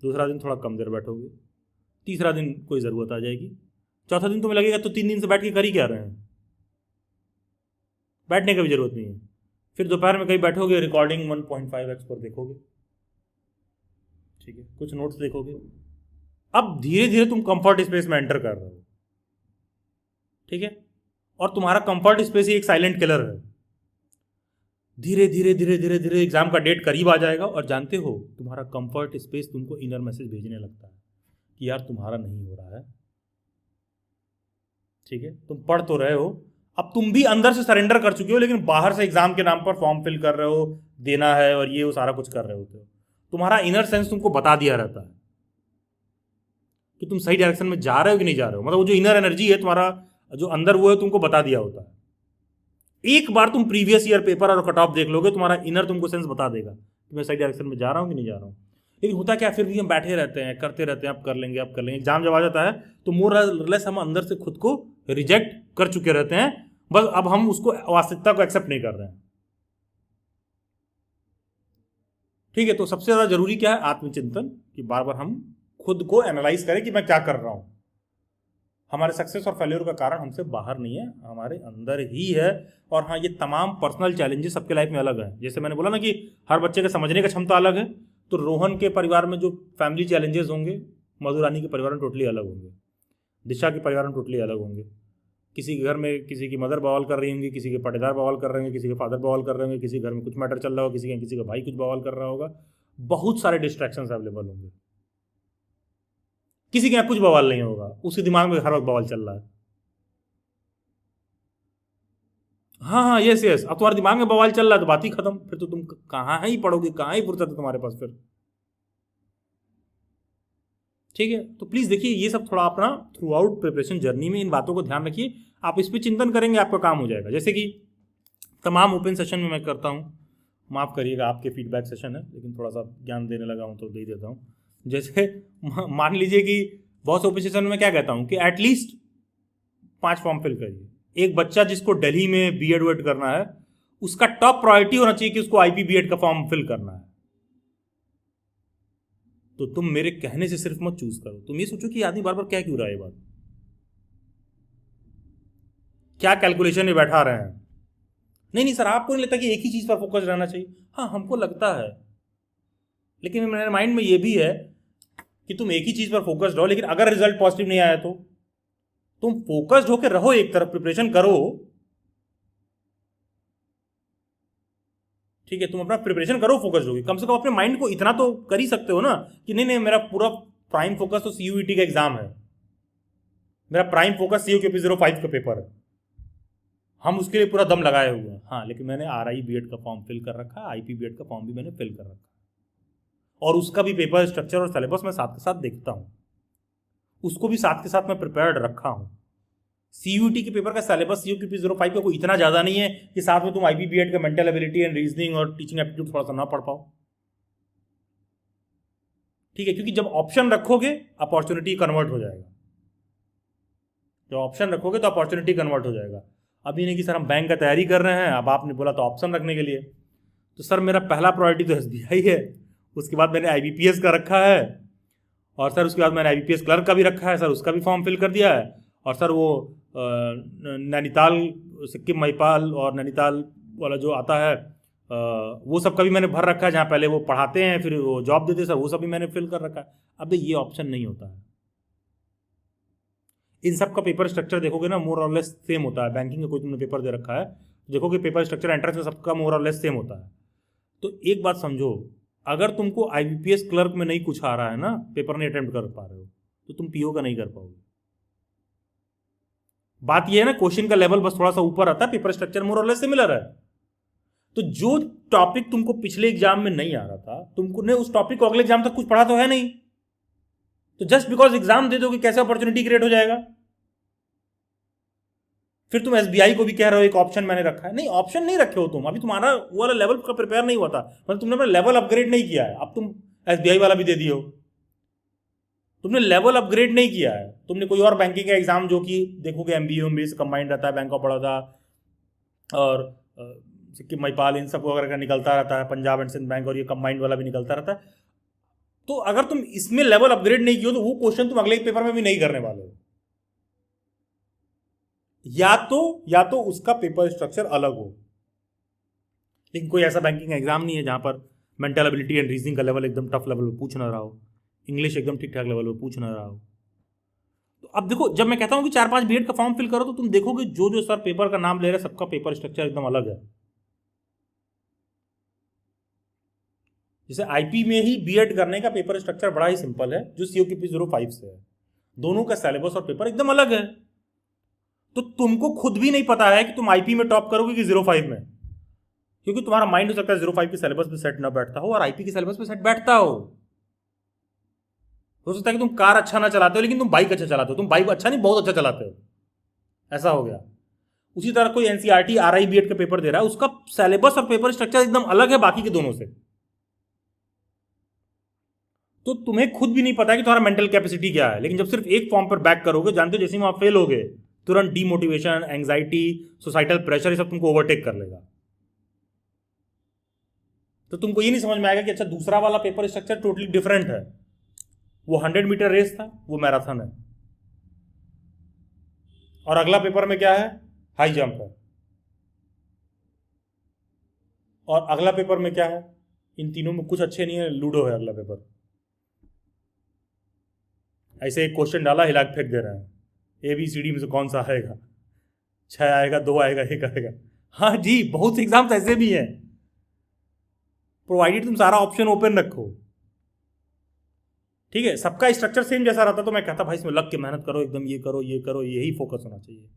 दूसरा दिन थोड़ा कम देर बैठोगे, तीसरा दिन कोई ज़रूरत आ जाएगी, चौथा दिन तुम्हें लगेगा तो 3 दिन से बैठ के कर ही क्या रहे हैं, बैठने की भी जरूरत नहीं है। फिर दोपहर में कहीं बैठोगे, रिकॉर्डिंग 1.5x पर देखोगे, ठीक है, कुछ नोट्स देखोगे। अब धीरे धीरे तुम कंफर्ट स्पेस में एंटर कर रहे हो, ठीक है। और तुम्हारा कंफर्ट स्पेस ही एक साइलेंट किलर है। धीरे धीरे धीरे धीरे धीरे एग्जाम का डेट करीब आ जाएगा और जानते हो तुम्हारा कंफर्ट स्पेस तुमको इनर मैसेज भेजने लगता है कि यार तुम्हारा नहीं हो रहा है, ठीक है। तुम पढ़ तो रहे हो, अब तुम भी अंदर से सरेंडर कर चुके हो, लेकिन बाहर से एग्जाम के नाम पर फॉर्म फिल कर रहे हो, देना है और ये वो सारा कुछ कर रहे होते हो। तुम्हारा इनर सेंस तुमको बता दिया रहता है कि तुम सही डायरेक्शन में जा रहे हो कि नहीं जा रहे हो। मतलब वो जो इनर एनर्जी है तुम्हारा जो अंदर, वो है तुमको बता दिया होता है। एक बार तुम प्रीवियस ईयर पेपर और कट ऑफ देख लोगे, तुम्हारा इनर तुमको सेंस बता देगा कि मैं सही डायरेक्शन में जा रहा हूँ कि नहीं जा रहा हूँ। लेकिन होता क्या, फिर भी हम बैठे रहते हैं, करते रहते हैं, अब कर लेंगे अब कर लेंगे। एग्जाम जब आ जाता है तो मोर लेस हम अंदर से खुद को रिजेक्ट कर चुके रहते हैं। बस अब हम उसको वास्तविकता को एक्सेप्ट नहीं कर रहे हैं, ठीक है। तो सबसे ज्यादा जरूरी क्या है? आत्मचिंतन, कि बार बार हम खुद को एनालाइज करें कि मैं क्या कर रहा हूं। हमारे सक्सेस और फेल्योर का कारण हमसे बाहर नहीं है, हमारे अंदर ही है। और हाँ, ये तमाम पर्सनल चैलेंजेस सबके लाइफ में अलग है। जैसे मैंने बोला ना कि हर बच्चे के समझने का क्षमता अलग है, तो रोहन के परिवार में जो फैमिली चैलेंजेस होंगे मधुरानी के परिवार में टोटली अलग होंगे, दिशा के परिवार में टोटली अलग होंगे। किसी के घर में किसी की मदर बवाल कर रही होंगी, किसी के पटेदार बवाल कर रहे होंगे, किसी के फादर बवाल कर रहे होंगे, किसी घर में कुछ मैटर चल रहा होगा, किसी का भाई कुछ बवाल कर रहा होगा। बहुत सारे डिस्ट्रैक्शंस अवेलेबल होंगे। किसी के यहाँ कुछ बवाल नहीं होगा, उसके दिमाग में हर वक्त बवाल चल रहा है। हाँ, यस। अब तुम्हारे दिमाग में बवाल चल रहा है तो बात ही खत्म। फिर तो तुम कहाँ ही पढ़ोगे, कहाँ ही फुर्सत है तुम्हारे पास फिर। ठीक है, तो प्लीज़ देखिए ये सब थोड़ा अपना थ्रू आउट प्रिपरेशन जर्नी में इन बातों को ध्यान रखिए। आप इस पर चिंतन करेंगे, आपका काम हो जाएगा। जैसे कि तमाम ओपन सेशन में मैं करता हूँ, माफ़ करिएगा आपके फीडबैक सेशन है, लेकिन थोड़ा सा ज्ञान देने लगा हूँ तो दे देता हूँ। जैसे मान लीजिए कि बहुत से ओपन सेशन में क्या कहता हूँ कि एटलीस्ट 5 फॉर्म फिल करिए। एक बच्चा जिसको दिल्ली में बीएड वेड करना है, उसका टॉप प्रायोरिटी होना चाहिए कि उसको आईपी बीएड का फॉर्म फिल करना है। तो तुम मेरे कहने से सिर्फ मत चूज करो, तुम ये सोचो कि आदमी बार बार क्या क्यों रहा है, ये बात क्या कैलकुलेशन में बैठा रहे हैं। नहीं सर, आपको नहीं लगता कि एक ही चीज पर फोकस रहना चाहिए? हाँ, हमको लगता है, लेकिन मेरे माइंड में ये भी है कि तुम एक ही चीज पर फोकस्ड हो, लेकिन अगर रिजल्ट पॉजिटिव नहीं आया तो तुम फोकस्ड होकर रहो, एक तरफ प्रिपरेशन करो। ठीक है, तुम अपना प्रिपरेशन करो, फोकस्ड होगी। कम से कम अपने माइंड को इतना तो कर ही सकते हो ना कि नहीं मेरा पूरा प्राइम फोकस तो सीयूईटी का एग्जाम है, मेरा प्राइम फोकस CUET 05 का पेपर है, हम उसके लिए पूरा दम लगाए हुए हैं। हाँ, लेकिन मैंने RI बीएड का फॉर्म फिल कर रखा है, IP बीएड का फॉर्म भी मैंने फिल कर रखा है, और उसका भी पेपर स्ट्रक्चर और सिलेबस मैं साथ के साथ देखता हूँ, उसको भी साथ के साथ मैं प्रिपेयर्ड रखा हूँ। CUET के पेपर का सिलेबस CUET 05 का कोई इतना ज़्यादा नहीं है कि साथ में तुम IP बीएड का मेंटल एबिलिटी एंड रीजनिंग और टीचिंग एप्टीट्यूड थोड़ा सा ना पढ़ पाओ। ठीक है, क्योंकि जब ऑप्शन रखोगे अपॉर्चुनिटी कन्वर्ट हो जाएगा, जब ऑप्शन रखोगे तो अपॉर्चुनिटी कन्वर्ट हो जाएगा। अभी नहीं कि सर हम बैंक का तैयारी कर रहे हैं, अब आपने बोला तो ऑप्शन रखने के लिए, तो सर मेरा पहला प्रायोरिटी तो SBI है, उसके बाद मैंने IBPS का रखा है, और सर उसके बाद मैंने IBPS क्लर्क का भी रखा है, सर उसका भी फॉर्म फिल कर दिया है, और सर वो नैनीताल सिक्किम महिपाल और नैनीताल वाला जो आता है वो सब का भी मैंने भर रखा है, जहाँ पहले वो पढ़ाते हैं फिर वो जॉब देते हैं, सर वो सब भी मैंने फिल कर रखा है। अब ये ऑप्शन नहीं होता है। इन सब का पेपर स्ट्रक्चर देखोगे ना, मोर और लेस सेम होता है। बैंकिंग का कोई तुमने पेपर दे रखा है, देखोगे पेपर स्ट्रक्चर एंट्रेंस में सबका मोर और लेस सेम होता है। तो एक बात समझो, अगर तुमको IBPS क्लर्क में नहीं कुछ आ रहा है ना, पेपर नहीं अटेम्प्ट कर पा रहे हो, तो तुम PO का नहीं कर पाओगे। बात यह है ना, क्वेश्चन का लेवल बस थोड़ा सा ऊपर आता है, पेपर स्ट्रक्चर मोर और लेस सिमिलर है। तो जो टॉपिक तुमको पिछले एग्जाम में नहीं आ रहा था, तुमको ने उस टॉपिक को अगले एग्जाम तक कुछ पढ़ा तो है नहीं, तो जस्ट बिकॉज एग्जाम दे दोगे कैसे अपॉर्चुनिटी क्रिएट हो जाएगा? फिर तुम SBI को भी कह रहे हो एक ऑप्शन मैंने रखा है। नहीं, ऑप्शन नहीं रखे हो तुम, अभी तुम्हारा वो वाला लेवल का प्रिपेयर नहीं हुआ था, मतलब तुमने अपना लेवल अपग्रेड नहीं किया है। अब तुम SBI वाला भी दे दिए हो, तुमने लेवल अपग्रेड नहीं किया है। तुमने कोई और बैंकिंग का एग्जाम जो कि देखोगे MBA से कंबाइंड रहता है, बैंक ऑफ बड़ौदा और सिक्किम महिपाल इन सब वगैरह का निकलता रहता है, पंजाब एंड सिंध बैंक और ये कंबाइंड वाला भी निकलता रहता है। तो अगर तुम इसमें लेवल अपग्रेड नहीं किया तो वो क्वेश्चन तुम अगले पेपर में भी नहीं करने वाले हो। या तो उसका पेपर स्ट्रक्चर अलग हो, लेकिन कोई ऐसा बैंकिंग एग्जाम नहीं है जहां पर मेंटल एबिलिटी एंड रीजनिंग का लेवल एकदम टफ लेवल पे पूछ ना रहा हो, इंग्लिश एकदम ठीक ठाक लेवल पे पूछ ना रहा हो। तो अब देखो, जब मैं कहता हूं कि 4-5 बीएड का फॉर्म फिल करो, तो तुम देखोगे जो सर पेपर का नाम ले रहे हैं सबका पेपर स्ट्रक्चर एकदम अलग है। जैसे IP में ही बीएड करने का पेपर स्ट्रक्चर बड़ा ही सिंपल है, जो CUET 05 से है। दोनों का सिलेबस और पेपर एकदम अलग है। तो तुमको खुद भी नहीं पता है कि तुम IP में टॉप करोगे कि 05 में, क्योंकि तुम्हारा माइंड हो सकता है 05 के सिलेबस पे सेट ना बैठता हो और IP के सिलेबस पे सेट बैठता हो सकता है कि तुम कार अच्छा ना चलाते हो लेकिन तुम बाइक अच्छा चलाते हो, तुम बाइक अच्छा नहीं बहुत अच्छा चलाते हो, ऐसा हो गया। उसी तरह कोई NCERT RI बीएड का पेपर दे रहा है, उसका सिलेबस और पेपर स्ट्रक्चर एकदम अलग है बाकी के दोनों से। तो तुम्हें खुद भी नहीं पता कि तुम्हारा मेंटल कैपेसिटी क्या है, लेकिन जब सिर्फ एक फॉर्म पर बैक करोगे, जानते हो जैसे ही वहां फेल होगे तुरंत डीमोटिवेशन, एंग्जाइटी, सोसाइटल प्रेशर, ये सब तुमको ओवरटेक कर लेगा। तो तुमको ये नहीं समझ में आएगा कि अच्छा दूसरा वाला पेपर स्ट्रक्चर टोटली डिफरेंट है, वो 100 मीटर रेस था, वो मैराथन है। और अगला पेपर में क्या है, हाई जंप है, और अगला पेपर में क्या है, इन तीनों में कुछ अच्छे नहीं है, लूडो है अगला पेपर। ऐसे एक क्वेश्चन डाला, हिला के फेंक दे रहे हैं, ABCD में से कौन सा आएगा, 6 आएगा, 2 आएगा, 1 आएगा। हाँ जी, बहुत से एग्जाम्स ऐसे भी हैं, प्रोवाइडेड तुम सारा ऑप्शन ओपन रखो। ठीक है, सबका स्ट्रक्चर सेम जैसा रहता तो मैं कहता भाई इसमें लग के मेहनत करो, एकदम ये करो ये करो, यही फोकस होना चाहिए।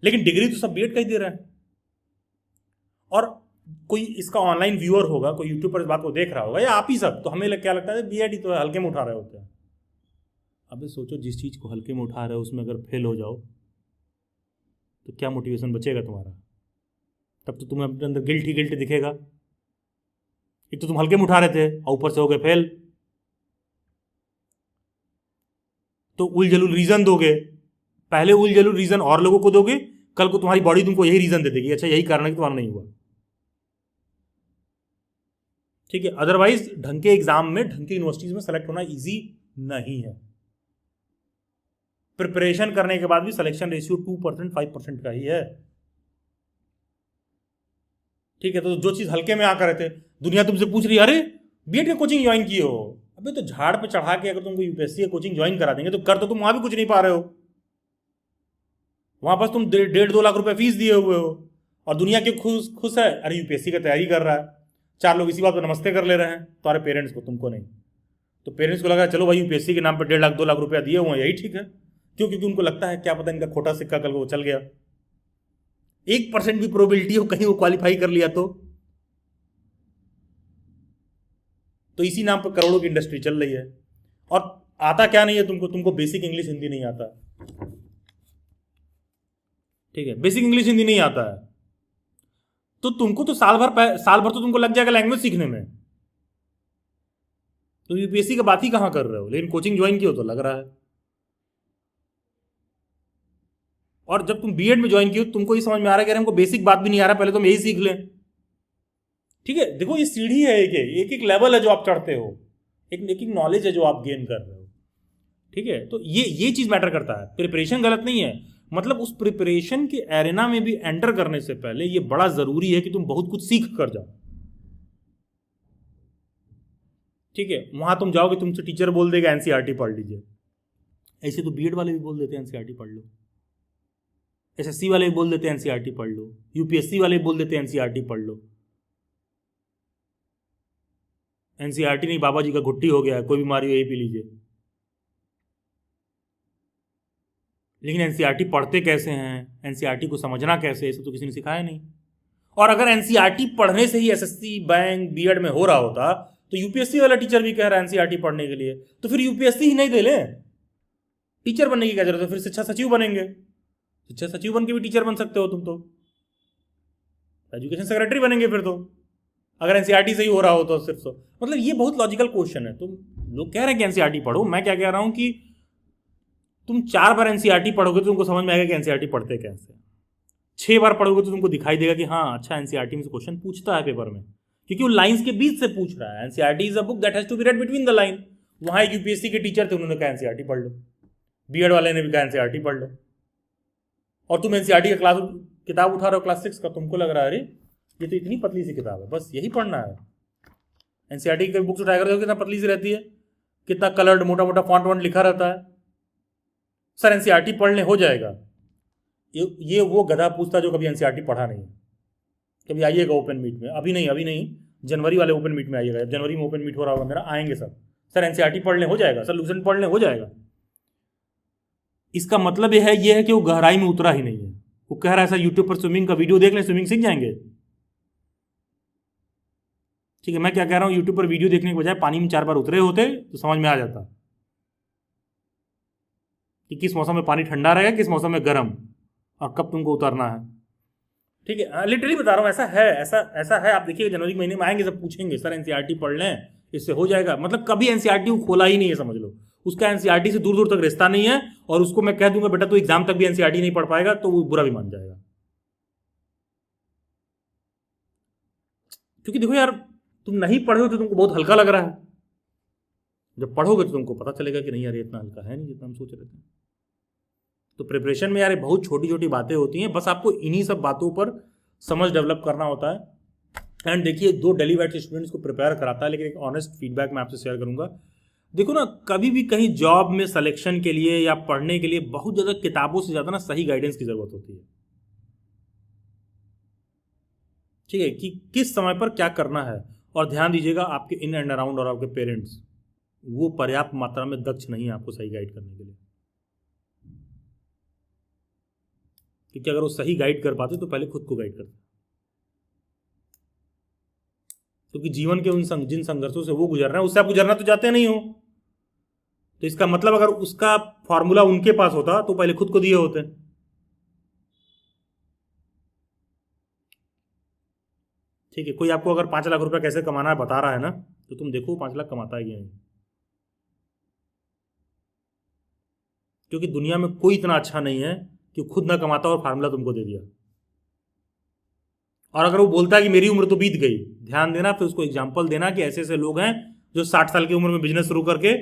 लेकिन डिग्री तो सब B.Ed का ही दे रहा है। और कोई इसका ऑनलाइन व्यूअर होगा, कोई यूट्यूब पर इस बात को देख रहा होगा, या आप ही सब, तो हमें क्या लगता है B.Ed ही तो है, हल्के में उठा रहे होते हैं। अबे सोचो, जिस चीज़ को हल्के में उठा रहे हो उसमें अगर फेल हो जाओ तो क्या मोटिवेशन बचेगा तुम्हारा? तब तो तुम्हें अपने अंदर गिल्ट ही गिल्ट दिखेगा। एक तो तुम हल्के में उठा रहे थे और ऊपर से हो गए फेल, तो उलझुल रीजन दोगे, पहले उलझुल रीजन और लोगों को दोगे, कल को तुम्हारी बॉडी तुमको यही रीजन दे देगी, अच्छा यही कारण है कि तुम्हारा नहीं हुआ। ठीक है, अदरवाइज ढंग के एग्जाम में, ढंग के यूनिवर्सिटीज में सेलेक्ट होना इजी नहीं है। प्रिपरेशन करने के बाद भी सिलेक्शन रेशियो 2% 5% का ही है। ठीक है, तो जो चीज हल्के में आकर थे, दुनिया तुमसे पूछ रही है अरे B.Ed की कोचिंग ज्वाइन की हो, अबे तो झाड़ पे चढ़ा के अगर तुमको UPSC की कोचिंग ज्वाइन करा देंगे तो कर तो तुम वहां भी कुछ नहीं पा रहे हो, वहां बस तुम 1.5-2 लाख रुपए फीस दिए हुए हो, और दुनिया के खुश है, अरे UPSC की तैयारी कर रहा है, 4 लोग इसी बात पर नमस्ते कर ले रहे हैं, तुम्हारे पेरेंट्स को, तुमको नहीं। तो पेरेंट्स को लगा चलो भाई UPSC के नाम पर 1.5 लाख 2 लाख रुपया दिए हुए हैं, यही ठीक है। क्यों? क्योंकि उनको लगता है क्या पता इनका खोटा सिक्का कल को चल गया, 1% भी प्रोबेबिलिटी हो कहीं वो क्वालिफाई कर लिया तो इसी नाम पर करोड़ों की इंडस्ट्री चल रही है। और आता क्या नहीं है तुमको बेसिक इंग्लिश हिंदी नहीं आता। ठीक है, बेसिक इंग्लिश हिंदी नहीं आता है तो तुमको तो साल भर तो तुमको लग जाएगा लैंग्वेज सीखने में, तो UPSC का बात ही कहां कर रहे हो, लेकिन कोचिंग ज्वाइन की हो तो लग रहा है। और जब तुम B.Ed में ज्वाइन की हो तुमको ये समझ में आ रहा है कि हमको बेसिक बात भी नहीं आ रहा, पहले तुम यही सीख लें। ठीक है, देखो ये सीढ़ी है, एक लेवल है जो आप चढ़ते हो, एक नॉलेज है जो आप गेन कर रहे हो। ठीक है, तो ये चीज मैटर करता है। प्रिपरेशन गलत नहीं है, मतलब उस प्रिपरेशन के एरेना में भी एंटर करने से पहले ये बड़ा जरूरी है कि तुम बहुत कुछ सीख कर जाओ। ठीक है, वहां तुम जाओगे, तुमसे टीचर बोल देगा NCERT पढ़ लीजिए, ऐसे तो B.Ed वाले भी बोल देते हैं NCERT पढ़ लो, SSC वाले भी बोल देते हैं NCERT पढ़ लो, UPSC वाले भी बोल देते हैं NCERT पढ़ लो। NCERT नहीं, बाबा जी का घुट्टी हो गया है, कोई बीमारी हो यही पी लीजिए। लेकिन NCERT पढ़ते कैसे हैं, NCERT को समझना कैसे है, इसे तो किसी ने सिखाया नहीं। और अगर NCERT पढ़ने से ही SSC बैंक B.Ed में हो रहा होता तो UPSC वाला टीचर भी कह रहा है NCERT पढ़ने के लिए, तो फिर UPSC ही नहीं दे ले, टीचर बनने की क्या जरूरत है, फिर शिक्षा सचिव बनेंगे, शिक्षा सचिव बन के भी टीचर बन सकते हो तुम, तो एजुकेशन सेक्रेटरी बनेंगे फिर तो, अगर NCERT से ही हो रहा हो तो सिर्फ। मतलब ये बहुत लॉजिकल क्वेश्चन है। तुम लोग कह रहे हैं कि NCERT पढ़ो, मैं क्या कह रहा हूं कि तुम 4 बार NCERT पढ़ोगे तो तुमको समझ में आएगा कि NCERT पढ़ते कैसे, 6 बार पढ़ोगे तो तुमको दिखाई देगा कि हाँ अच्छा NCERT में से क्वेश्चन पूछता है पेपर में, क्योंकि वो लाइंस के बीच से पूछ रहा है। NCERT is a book that has to be read between the line. वहां एक UPSC के टीचर थे, उन्होंने कहा NCERT पढ़ लो, B.Ed वाले ने भी कहा NCERT पढ़ लो, और तुम NCERT का किताब उठा रहे हो क्लास 6 का, तुमको लग रहा है अरे ये तो इतनी पतली सी किताब है, बस यही पढ़ना है। NCERT की बुक्स उठाया करते हो, कितना पतली सी रहती है, कितना कलर्ड मोटा मोटा फॉन्ट वॉन्ट लिखा रहता है। सर NCERT पढ़ लें हो जाएगा, ये वो गधा पूछता जो कभी NCERT पढ़ा नहीं। कभी आइएगा ओपन मीट में, अभी नहीं, जनवरी वाले ओपन मीट में आइएगा, जनवरी में ओपन मीट हो रहा होगा मेरा, आएंगे सब। सर NCERT पढ़ लें हो जाएगा, सर लूसेंट पढ़ लें हो जाएगा। इसका मतलब यह है कि वो गहराई में उतरा ही नहीं है। वो कह रहा है सर यूट्यूब पर स्विमिंग का वीडियो देख लें, स्विमिंग सीख जाएंगे। ठीक है, मैं क्या कह रहा हूं, यूट्यूब पर वीडियो देखने के बजाय पानी में 4 बार उतरे होते तो समझ में आ जाता कि किस मौसम में पानी ठंडा रहेगा, किस मौसम में गर्म, और कब तुमको उतरना है। ठीक है, लिटरली बता रहा हूँ, ऐसा है। आप देखिएगा जनवरी के महीने में आएंगे, सब पूछेंगे सर NCERT पढ़ लें, इससे हो जाएगा। मतलब कभी NCERT को खोला ही नहीं है, समझ लो। उसका NCERT से दूर दूर तक रिश्ता नहीं है, और उसको मैं कह दूंगा बेटा तो एग्जाम तक भी NCERT नहीं पढ़ पाएगा, तो वो बुरा भी मान जाएगा। क्योंकि देखो यार, तुम नहीं पढ़े हो तो तुमको बहुत हल्का लग रहा है, जब पढ़ोगे तो तुमको पता चलेगा कि नहीं यार ये इतना हल्का है नहीं जितना हम सोच रहे थे। तो प्रिपरेशन में यार ये बहुत छोटी छोटी बातें होती हैं, बस आपको इन्हीं सब बातों पर समझ डेवलप करना होता है। एंड देखिए, 2 डेली बैच स्टूडेंट्स को प्रिपेयर कराता है, लेकिन एक ऑनेस्ट फीडबैक मैं आपसे शेयर करूंगा। देखो ना, कभी भी कहीं जॉब में सिलेक्शन के लिए या पढ़ने के लिए बहुत ज़्यादा किताबों से ज़्यादा ना सही गाइडेंस की ज़रूरत होती है। ठीक है, कि किस समय पर क्या करना है। और ध्यान दीजिएगा, आपके इन एंड अराउंड और आपके पेरेंट्स वो पर्याप्त मात्रा में दक्ष नहीं है आपको सही गाइड करने के लिए। क्योंकि अगर वो सही गाइड कर पाते तो पहले खुद को गाइड करते। क्योंकि जीवन के जिन संघर्षों से वो गुजर रहे हैं उससे आप गुजरना तो चाहते नहीं हो। तो इसका मतलब अगर उसका फॉर्मूला उनके पास होता तो पहले खुद को दिए होते। ठीक है, कोई आपको अगर 5 लाख रुपए कैसे कमाना है बता रहा है ना, तो तुम देखो 5 लाख कमाता है कि नहीं। क्योंकि दुनिया में कोई इतना अच्छा नहीं है कि खुद ना कमाता और फार्मूला तुमको दे दिया। और अगर वो बोलता है कि मेरी उम्र तो बीत गई, ध्यान देना, फिर उसको एग्जाम्पल देना कि ऐसे ऐसे लोग हैं जो 60 साल की उम्र में बिजनेस शुरू करके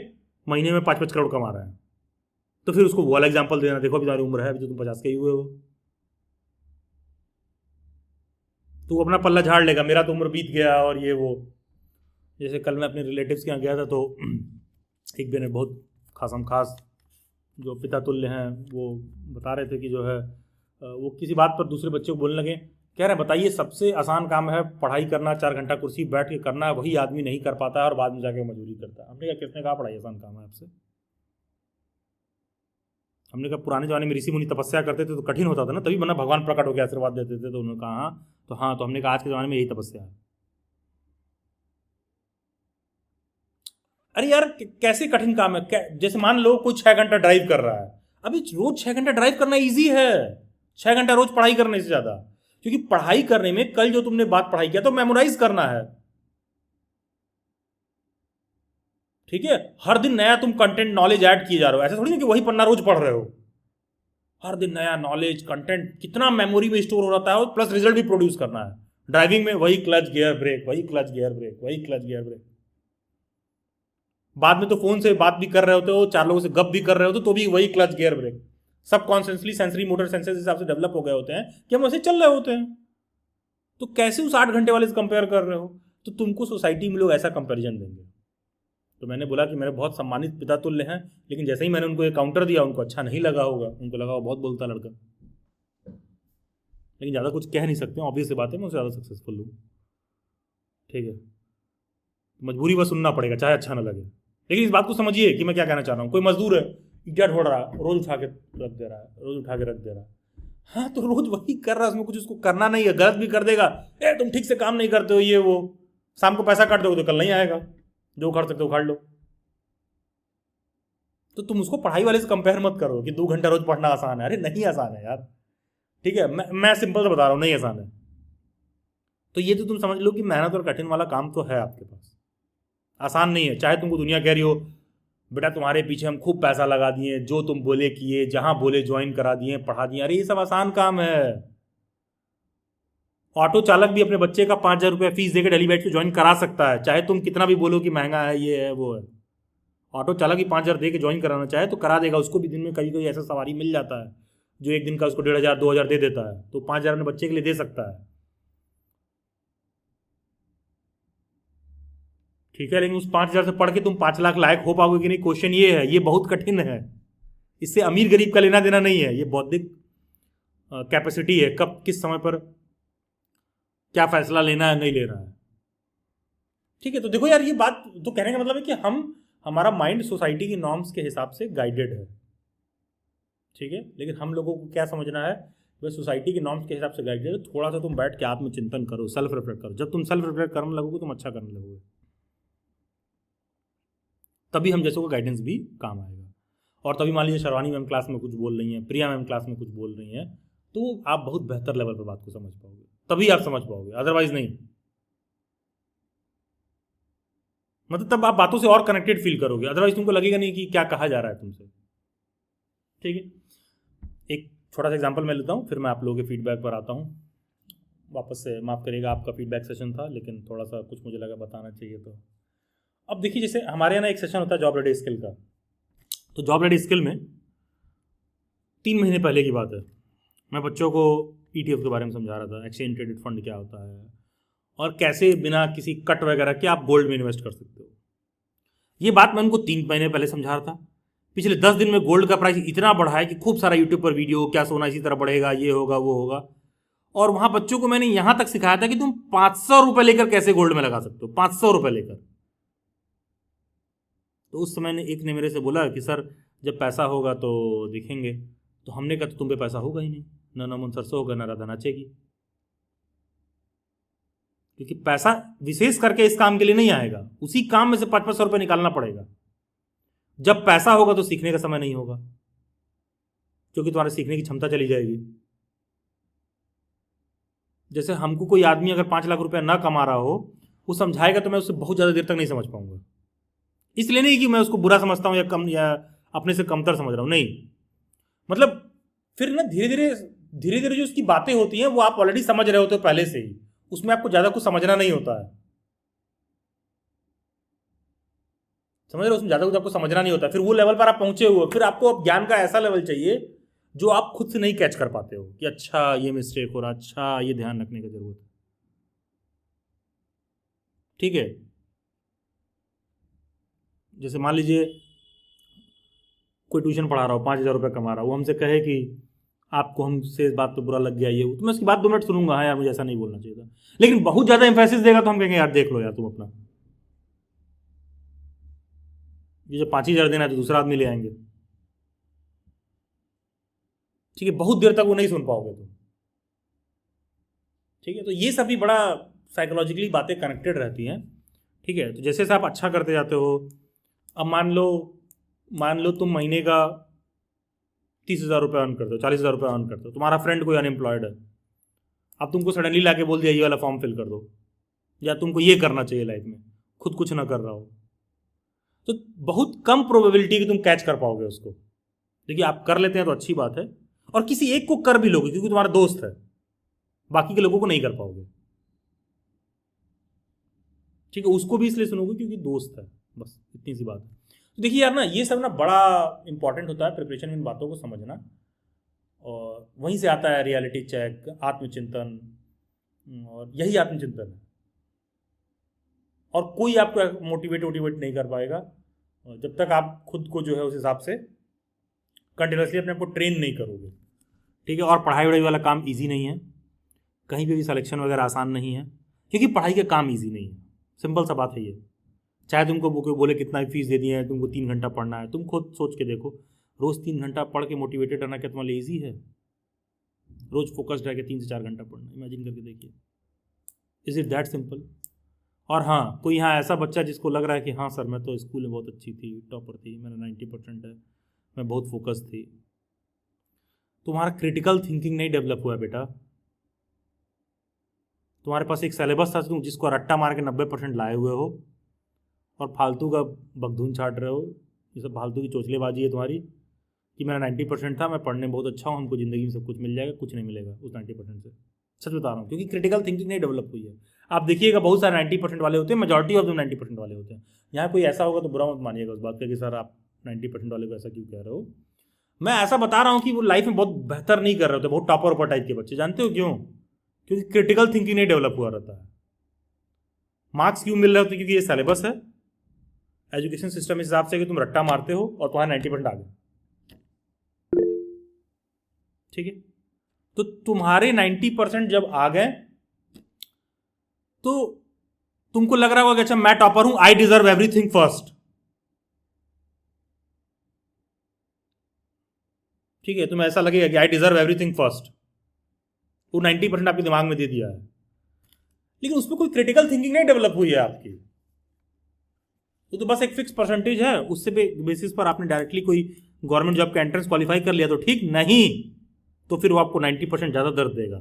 महीने में 5-5 करोड़ कमा रहे हैं। तो फिर उसको वो वाला एग्जाम्पल देना, देखो अभी तुम्हारी उम्र है, अभी तो तुम 50 के ही हुए हो। तो वो अपना पल्ला झाड़ लेगा, मेरा तो उम्र बीत गया और ये वो। जैसे कल मैं अपने रिलेटिव्स के यहाँ गया था, तो एक भी ने बहुत खासम खास जो पिता तुल्य हैं वो बता रहे थे कि जो है वो किसी बात पर दूसरे बच्चे को बोलने लगे, कह रहे हैं बताइए सबसे आसान काम है पढ़ाई करना, 4 घंटा कुर्सी बैठ के करना है, वही आदमी नहीं कर पाता है और बाद में जाके मजदूरी करता है। हमने कहा किसने कहा पढ़ाई आसान काम है आपसे? हमने कहा पुराने जमाने में ऋषि मुनि तपस्या करते थे तो कठिन होता था ना, तभी बना भगवान प्रकट होकर आशीर्वाद देते थे। तो उन्होंने कहा हाँ, तो हमने कहा आज के ज़माने में यही तपस्या है। अरे यार कैसे कठिन काम है? जैसे मान लो कोई 6 घंटा ड्राइव कर रहा है, अभी रोज 6 घंटा ड्राइव करना ईजी है 6 घंटा रोज पढ़ाई करने से ज़्यादा। क्योंकि पढ़ाई करने में कल जो तुमने बात पढ़ाई किया तो मेमोराइज करना है। ठीक है, हर दिन नया तुम कंटेंट नॉलेज ऐड किए जा रहे हो, ऐसा थोड़ी ना कि वही पन्ना रोज पढ़ रहे हो। हर दिन नया नॉलेज कंटेंट कितना मेमोरी में स्टोर हो जाता है, और प्लस रिजल्ट भी प्रोड्यूस करना है। ड्राइविंग में वही क्लच गियर ब्रेक, वही क्लच गियर ब्रेक, वही क्लच गियर ब्रेक। बाद में तो फोन से बात भी कर रहे होते हो, 4 लोगों से गप भी कर रहे होते हो, तो भी वही क्लच गियर ब्रेक। सब कॉन्शियसली सेंसरी मोटर सेंसर्स हिसाब से डेवलप हो गए होते हैं कि हम वैसे चल रहे होते हैं। तो कैसे उस 8 घंटे वाले से कंपेयर कर रहे हो? तो तुमको सोसाइटी में लोग ऐसा कंपेरिजन देंगे। तो मैंने बोला कि मेरे बहुत सम्मानित पिता तुल्य हैं, लेकिन जैसे ही मैंने उनको ये काउंटर दिया उनको अच्छा नहीं लगा होगा, उनको लगा वो बहुत बोलता लड़का। लेकिन ज़्यादा कुछ कह नहीं सकते, ऑब्वियस सी बात है मैं उससे ज़्यादा सक्सेसफुल हूँ। ठीक है, मजबूरी बस सुनना पड़ेगा चाहे अच्छा ना लगे। लेकिन इस बात को समझिए कि मैं क्या कहना चाह रहा हूँ। कोई मजदूर है, ईंटा ढोड़ रहा है, रोज उठा के रख दे रहा है, रोज उठा के रख दे रहा है। हाँ तो रोज वही कर रहा है, उसमें कुछ उसको करना नहीं है, गलत भी कर देगा, तुम ठीक से काम नहीं करते हो, ये वो, शाम को पैसा काट दोगे तो कल नहीं आएगा, जो उखाड़ सकते हो उखाड़ लो। तो तुम उसको पढ़ाई वाले से कंपेयर मत करो कि 2 घंटा रोज पढ़ना आसान है। अरे नहीं आसान है यार। ठीक है, मैं सिंपल से बता रहा हूँ, नहीं आसान है। तो ये तो तुम समझ लो कि मेहनत और कठिन वाला काम तो है आपके पास, आसान नहीं है। चाहे तुमको दुनिया कह रही हो बेटा तुम्हारे पीछे हम खूब पैसा लगा दिए, जो तुम बोले किए, जहां बोले ज्वाइन करा दिए, पढ़ा दिए, अरे ये सब आसान काम है। ऑटो चालक भी अपने बच्चे का 5,000 रुपये फीस देकर डेली बैच पे ज्वाइन करा सकता है, चाहे तुम कितना भी बोलो कि महंगा है, ये है वो है। ऑटो चालक ही 5,000 दे के ज्वाइन कराना चाहे तो करा देगा। उसको भी दिन में कभी कभी ऐसा सवारी मिल जाता है जो एक दिन का उसको 1,500 2,000 दे देता है, तो 5,000 अपने बच्चे के लिए दे सकता है। ठीक है, लेकिन उस 5,000 से पढ़ के तुम 5 लाख लायक हो पाओगे कि नहीं, क्वेश्चन ये है। ये बहुत कठिन है, इससे अमीर गरीब का लेना देना नहीं है, ये बौद्धिक कैपेसिटी है, कब किस समय पर क्या फैसला लेना है नहीं लेना है। ठीक है, तो देखो यार ये बात तो कहने का मतलब है कि हमारा माइंड सोसाइटी की नॉर्म्स के हिसाब से गाइडेड है। ठीक है, लेकिन हम लोगों को क्या समझना है, वह सोसाइटी के नॉर्म्स के हिसाब से गाइडेड है। थोड़ा सा तुम बैठ के आत्मचिंतन करो, सेल्फ रिफ्लेक्ट करो। जब तुम सेल्फ रिफ्लेक्ट करने लगोगे तुम अच्छा करने लगोगे, तभी हम जैसों का गाइडेंस भी काम आएगा। और तभी मान लीजिए शर्वानी मैम क्लास में कुछ बोल रही हैं, प्रिया मैम क्लास में कुछ बोल रही हैं, तो आप बहुत बेहतर लेवल पर बात को समझ पाओगे, तभी आप समझ पाओगे, अदरवाइज नहीं। मतलब तब आप बातों से और कनेक्टेड फील करोगे, अदरवाइज तुमको लगेगा नहीं कि क्या कहा जा रहा है तुमसे। ठीक है, एक छोटा सा एग्जांपल मैं लेता हूँ, फिर मैं आप लोगों के फीडबैक पर आता हूँ। वापस से माफ़ करिएगा, आपका फीडबैक सेशन था, लेकिन थोड़ा सा कुछ मुझे लगा बताना चाहिए। तो अब देखिए, जैसे हमारे यहाँ एक सेशन होता है जॉब रेडी स्किल का। तो जॉब रेडी स्किल में 3 महीने पहले की बात है, मैं बच्चों को ETF के बारे में समझा रहा था, एक्सचेंज ट्रेडेड फंड क्या होता है और कैसे बिना किसी कट वगैरह के आप गोल्ड में इन्वेस्ट कर सकते हो। ये बात मैं उनको 3 महीने पहले समझा रहा था। पिछले 10 दिन में गोल्ड का प्राइस इतना बढ़ा है कि खूब सारा यूट्यूब पर वीडियो, क्या सोना इसी तरह बढ़ेगा, ये होगा वो होगा। और वहां बच्चों को मैंने यहां तक सिखाया था कि तुम 500 रुपए लेकर कैसे गोल्ड में लगा सकते हो, 500 रुपए लेकर। तो उस समय एक ने मेरे से बोला कि सर जब पैसा होगा तो दिखेंगे। तो हमने कहा तो तुम पे पैसा होगा ही नहीं, ना नमन सरसों होगा, ना राधा नाचेगी। क्योंकि पैसा विशेष करके इस काम के लिए नहीं आएगा, उसी काम में से 500 रुपए निकालना पड़ेगा। जब पैसा होगा तो सीखने का समय नहीं होगा, क्योंकि तुम्हारे सीखने की क्षमता चली जाएगी। जैसे हमको कोई आदमी अगर 5 लाख रुपया ना कमा रहा हो, वो समझाएगा तो मैं उससे बहुत ज़्यादा देर तक नहीं समझ पाऊंगा। इसलिए नहीं कि मैं उसको बुरा समझता हूँ या कम या अपने से कमतर समझ रहा हूँ, नहीं। मतलब फिर ना धीरे धीरे जो उसकी बातें होती हैं वो आप ऑलरेडी समझ रहे होते हो पहले से ही, उसमें आपको ज़्यादा कुछ समझना नहीं होता है। समझ रहे हो, उसमें ज़्यादा कुछ आपको समझना नहीं होता। फिर वो लेवल पर आप पहुंचे हुए, फिर आपको अब ज्ञान का ऐसा लेवल चाहिए जो आप खुद से नहीं कैच कर पाते हो कि अच्छा ये मिस्टेक हो रहा, अच्छा ये ध्यान रखने की जरूरत है। ठीक है, जैसे मान लीजिए कोई ट्यूशन पढ़ा रहा हो, 5,000 रुपये कमा रहा हो, वो हमसे कहे कि आपको हमसे इस बात पे बुरा लग गया, ये तो मैं उसकी बात 2 मिनट सुनूंगा, हाँ यार मुझे ऐसा नहीं बोलना चाहिए था। लेकिन बहुत ज़्यादा एम्फेसिस देगा तो हम कहेंगे यार देख लो यार तुम अपना, ये जो 5,000 देना है तो दूसरा आदमी ले आएंगे। ठीक है, बहुत देर तक वो नहीं सुन पाओगे तुम। ठीक है, तो ये सभी बड़ा साइकोलॉजिकली बातें कनेक्टेड रहती हैं। ठीक है, तो जैसे जैसे आप अच्छा करते जाते हो, अब मान लो तुम महीने का 30,000 रुपये अर्न करते हो, 40,000 रुपये अर्न करते हो, तुम्हारा फ्रेंड कोई अनएम्प्लॉयड है, अब तुमको सडनली लाके बोल दिया ये वाला फॉर्म फिल कर दो, या तुमको ये करना चाहिए लाइफ में, खुद कुछ ना कर रहा हो, तो बहुत कम प्रोबेबिलिटी कि तुम कैच कर पाओगे उसको। देखिए आप कर लेते हैं तो अच्छी बात है, और किसी एक को कर भी लोगे क्योंकि तुम्हारा दोस्त है, बाकी के लोगों को नहीं कर पाओगे। ठीक है, उसको भी इसलिए सुनोगे क्योंकि दोस्त है, बस इतनी सी बात है। तो देखिए यार ना, ये सब ना बड़ा इंपॉर्टेंट होता है प्रिपरेशन में, इन बातों को समझना, और वहीं से आता है रियलिटी चेक, आत्मचिंतन, और यही आत्मचिंतन है। और कोई आपको मोटिवेट नहीं कर पाएगा जब तक आप खुद को जो है उस हिसाब से कंटिन्यूसली अपने आप को ट्रेन नहीं करोगे। ठीक है, और पढ़ाई वढ़ाई वाला काम इजी नहीं है, कहीं पे भी सिलेक्शन वगैरह आसान नहीं है, क्योंकि पढ़ाई का काम इजी नहीं है, सिंपल सा बात है ये। चाहे तुमको कोई बोले कितना फीस दे दिया है, तुमको 3 घंटा पढ़ना है, तुम खुद सोच के देखो, रोज़ 3 घंटा पढ़ के मोटिवेटेड रहना क्या तुम्हारे लिए ईजी है? रोज़ फोकस्ड रह के 3 से 4 घंटा पढ़ना, इमेजिन करके देखिए, इज इट दैट सिंपल? और हाँ, कोई यहाँ ऐसा बच्चा जिसको लग रहा है कि हाँ सर मैं तो स्कूल में बहुत अच्छी थी, टॉपर थी, मेरा 90% है, मैं बहुत फोकस थी, तुम्हारा क्रिटिकल थिंकिंग नहीं डेवलप हुआ है बेटा। तुम्हारे पास एक सिलेबस था तुम जिसको रट्टा मार के 90% लाए हुए हो, और फालतू का बगधून छाट रहे हो। ये सब फालतू की चोचलेबाजी है तुम्हारी कि मेरा 90% था, मैं पढ़ने में बहुत अच्छा हूँ, हमको ज़िंदगी में सब कुछ मिल जाएगा। कुछ नहीं मिलेगा उस 90% से, सच बता रहा हूँ, क्योंकि क्रिटिकल थिंकिंग नहीं डेवलप हुई है। आप देखिएगा बहुत सारे 90% वाले होते हैं, मेजॉरिटी ऑफ दम 90% वाले होते हैं। यहाँ कोई ऐसा होगा तो बुरा मत मानिएगा उस बात का कि सर आप 90% वाले को ऐसा क्यों कह रहे हो। मैं ऐसा बता रहा हूँ कि वो लाइफ में बहुत बेहतर नहीं कर रहे होते, बहुत टॉपर ऊपर टाइप के बच्चे। जानते हो क्यों? क्योंकि क्रिटिकल थिंकिंग नहीं डेवलप हुआ रहता है। मार्क्स क्यों मिल रहे होते? क्योंकि ये सिलेबस है, एजुकेशन सिस्टम इस हिसाब से कि तुम रट्टा मारते हो और तुम्हारा 90% आ गया। ठीक है, तो तुम्हारे 90% जब आ गए तो तुमको लग रहा होगा कि अच्छा मैं टॉपर हूं, आई डिजर्व एवरीथिंग फर्स्ट। ठीक है, तुम्हें ऐसा लगेगा कि आई डिजर्व एवरीथिंग फर्स्ट, वो 90% आपके दिमाग में दे दिया है, लेकिन उसमें कोई क्रिटिकल थिंकिंग नहीं डेवलप हुई है आपकी। वो तो बस एक फिक्स परसेंटेज है, उससे बेसिस पर आपने डायरेक्टली कोई गवर्नमेंट जॉब का एंट्रेंस क्वालिफाई कर लिया तो ठीक, नहीं तो फिर वो आपको 90% ज़्यादा दर्द देगा,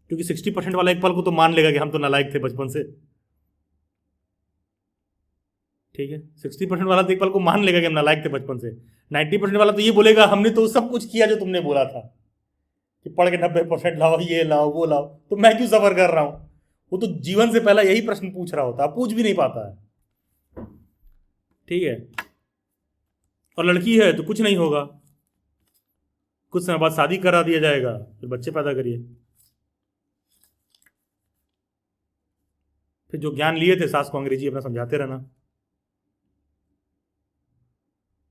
क्योंकि 60% वाला एक पल को तो मान लेगा कि हम तो नालायक थे बचपन से। ठीक है, 60% वाला तो एक पल को मान लेगा कि हम नालायक थे बचपन से। 90% वाला तो ये बोलेगा हमने तो सब कुछ किया जो तुमने बोला था कि पढ़ के 90% लाओ, ये लाओ वो लाओ, तो मैं क्यों सफर कर रहा हूं। वो तो जीवन से पहला यही प्रश्न पूछ रहा होता, पूछ भी नहीं पाता है। ठीक है, और लड़की है तो कुछ नहीं होगा, कुछ समय बाद शादी करा दिया जाएगा, फिर बच्चे पैदा करिए। फिर जो ज्ञान लिए थे सास को अंग्रेजी अपना समझाते रहना।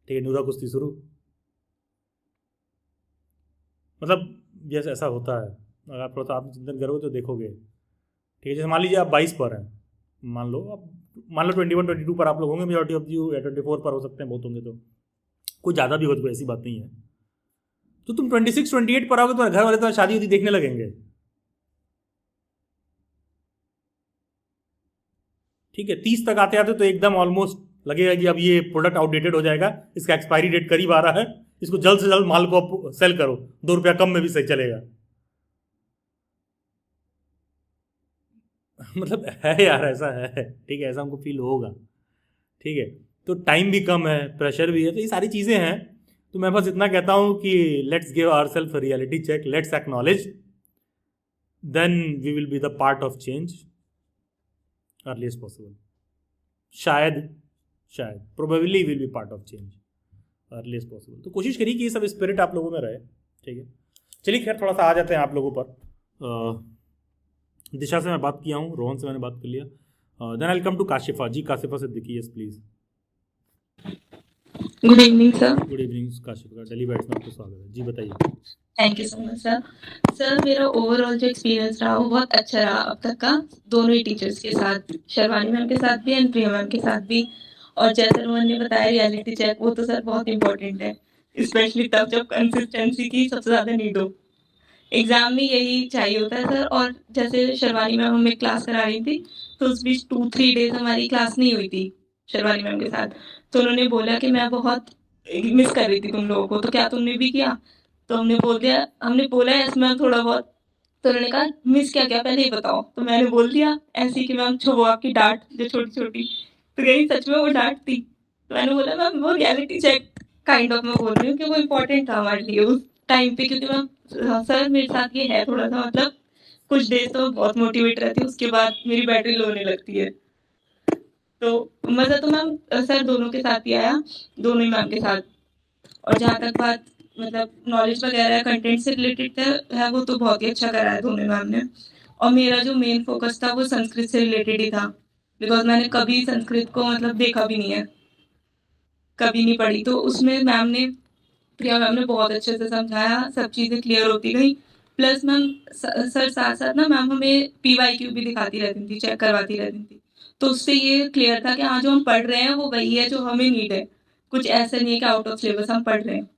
ठीक है, नूरा कुश्ती शुरू। मतलब जैसे ऐसा होता है, अगर आप थोड़ा सा आप चिंतन करोगे तो देखोगे। ठीक है, जैसे मान लीजिए आप 22 पर हैं, मान लो 21 22 पर आप लोग होंगे, मेजॉरिटी ऑफ यू, या 24 पर हो सकते हैं, बहुत होंगे तो, कोई ज़्यादा भी हो तो कोई ऐसी बात नहीं है। तो तुम 26 28 पर आओगे, तुम्हारे घर वाले तुम्हारी शादी होती देखने लगेंगे। ठीक है, 30 तक आते आते तो एकदम ऑलमोस्ट लगेगा कि अब ये प्रोडक्ट आउटडेटेड हो जाएगा, इसका एक्सपायरी डेट करीब आ रहा है, इसको जल्द से जल्द माल को सेल करो, 2 रुपया कम में भी सही चलेगा। मतलब है यार, ऐसा है। ठीक है, ऐसा हमको फील होगा। ठीक है, तो टाइम भी कम है, प्रेशर भी है, तो ये सारी चीज़ें हैं। तो मैं बस इतना कहता हूँ कि let's give our self reality check, let's acknowledge, then we will be the part of change earliest possible. शायद probably will be part of change earliest possible. तो कोशिश करिए कि ये सब स्पिरिट आप लोगों में रहे। ठीक है, चलिए खैर थोड़ा सा आ जाते हैं आप लोगों पर। दिशा से मैं बात किया हूँ, रोहन से मैंने बात कर लिया। Then I come to Kashifa ji. Kashifa Siddiqui, yes please. Good evening sir. Good evening Kashifa, daily bites में आपका स्वागत है जी, बताइए। Thank you so much sir. Sir मेरा ओवरऑल जो एक्सपीरियंस रहा वो बहुत अच्छा रहा अब तक का, दोनों ही टीचर्स के साथ, शर्वानी मैम के साथ भी एंड प्रिया मैम के साथ भी। और जैसे रोहन ने बताया रियलिटी चेक, वो तो सर बहुत इंपॉर्टेंट है, स्पेशली तब जब कंसिस्टेंसी की सबसे ज़्यादा नीड हो। एग्जाम में यही चाहिए होता है सर। और जैसे शर्वानी मैम हमें क्लास करा रही थी, तो उस बीच 2-3 डेज हमारी क्लास नहीं हुई थी शर्वानी मैम के साथ। तो उन्होंने बोला कि मैं बहुत मिस कर रही थी तुम लोगों को, तो क्या तुमने भी किया? तो हमने बोला यस मैम थोड़ा बहुत। तो उन्होंने कहा मिस क्या क्या पहले ही बताओ। तो मैंने बोल दिया ऐसे ही कि मैम वो आपकी डांट जो छोटी छोटी, तो कहीं सच में वो डांट थी। तो मैंने बोला मैम वो रियलिटी चेक काइंड ऑफ मैं बोल रही हूँ कि वो इम्पोर्टेंट था हमारे लिए उस टाइम पे, क्योंकि मैम सर मेरे साथ ये है थोड़ा सा, मतलब कुछ डेज तो बहुत मोटिवेट रहती है, उसके बाद मेरी बैटरी लो होने लगती है। तो मज़ा तो मैम सर दोनों के साथ ही आया, दोनों ही मैम के साथ। और जहाँ तक बात मतलब नॉलेज वगैरह कंटेंट से रिलेटेड है, वो तो बहुत ही अच्छा करा है दोनों मैम ने। और मेरा जो मेन फोकस था वो संस्कृत से रिलेटेड ही था, बिकॉज मैंने कभी संस्कृत को मतलब देखा भी नहीं है, कभी नहीं पढ़ी। तो उसमें मैम ने, प्रिया मैम ने बहुत अच्छे से समझाया, सब चीज़ें क्लियर होती गई। प्लस मैम सर साथ साथ ना मैम हमें PYQ भी दिखाती रहती थी, चेक करवाती रहती थी। तो उससे ये क्लियर था कि हाँ जो हम पढ़ रहे हैं वो वही है जो हमें नीड है, कुछ ऐसा नहीं है कि आउट ऑफ सिलेबस हम पढ़ रहे हैं।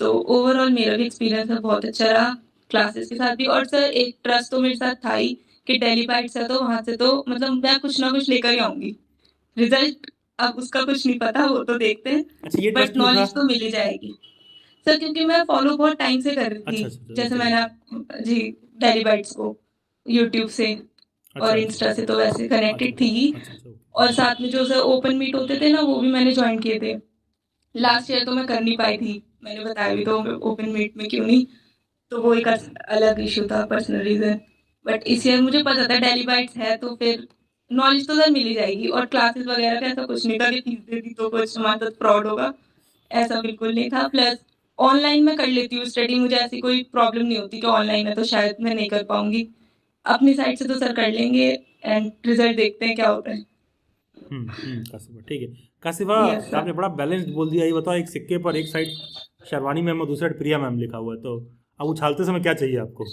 तो ओवरऑल मेरा भी एक्सपीरियंस है बहुत अच्छा रहा क्लासेस के साथ भी। और सर एक ट्रस्ट तो मेरे साथ था ही कि डेली बाइट्स है तो वहाँ से तो मतलब मैं कुछ ना कुछ लेकर ही आऊँगी। रिजल्ट अब उसका कुछ नहीं पता, वो तो देखते हैं, अच्छा, ये बट ट्रस्ट क्यों था? नॉलेज तो मिल ही जाएगी सर, क्योंकि मैं फॉलो बहुत टाइम से कर रही थी। अच्छा, जैसे okay. मैंने जी डेली बाइट्स को यूट्यूब से और इंस्टा से तो वैसे कनेक्टेड थी ही। और साथ में जो सर ओपन मीट होते थे ना, वो भी मैंने ज्वाइन किए थे। लास्ट ईयर तो मैं कर नहीं पाई थी, मैंने बताया भी तो ओपन मीट में क्यों नहीं, तो वो एक अलग इशू था, पर्सनल रीजन। बट इस ईयर मुझे पता था डेली बाइट्स है तो फिर नॉलेज तो सर मिल ही जाएगी। और क्लासेस वगैरह का ऐसा कुछ नहीं था कि फीस दे दी तो कुछ हमारे साथ फ्रॉड होगा, ऐसा बिल्कुल नहीं था। प्लस ऑनलाइन मैं कर लेती हूँ स्टडी, मुझे ऐसी कोई प्रॉब्लम नहीं होती कि ऑनलाइन है तो शायद मैं नहीं कर पाऊंगी। अपनी साइड से तो सर कर लेंगे एंड रिजल्ट देखते हैं क्या होता है। काशिफा ठीक है। काशिफा Yes, sir. आपने बड़ा बैलेंस्ड बोल दिया। ये बताओ, एक सिक्के पर एक साइड शर्वानी मैम और दूसरी साइड प्रिया मैम लिखा हुआ है, तो अब उछालते समय क्या चाहिए आपको?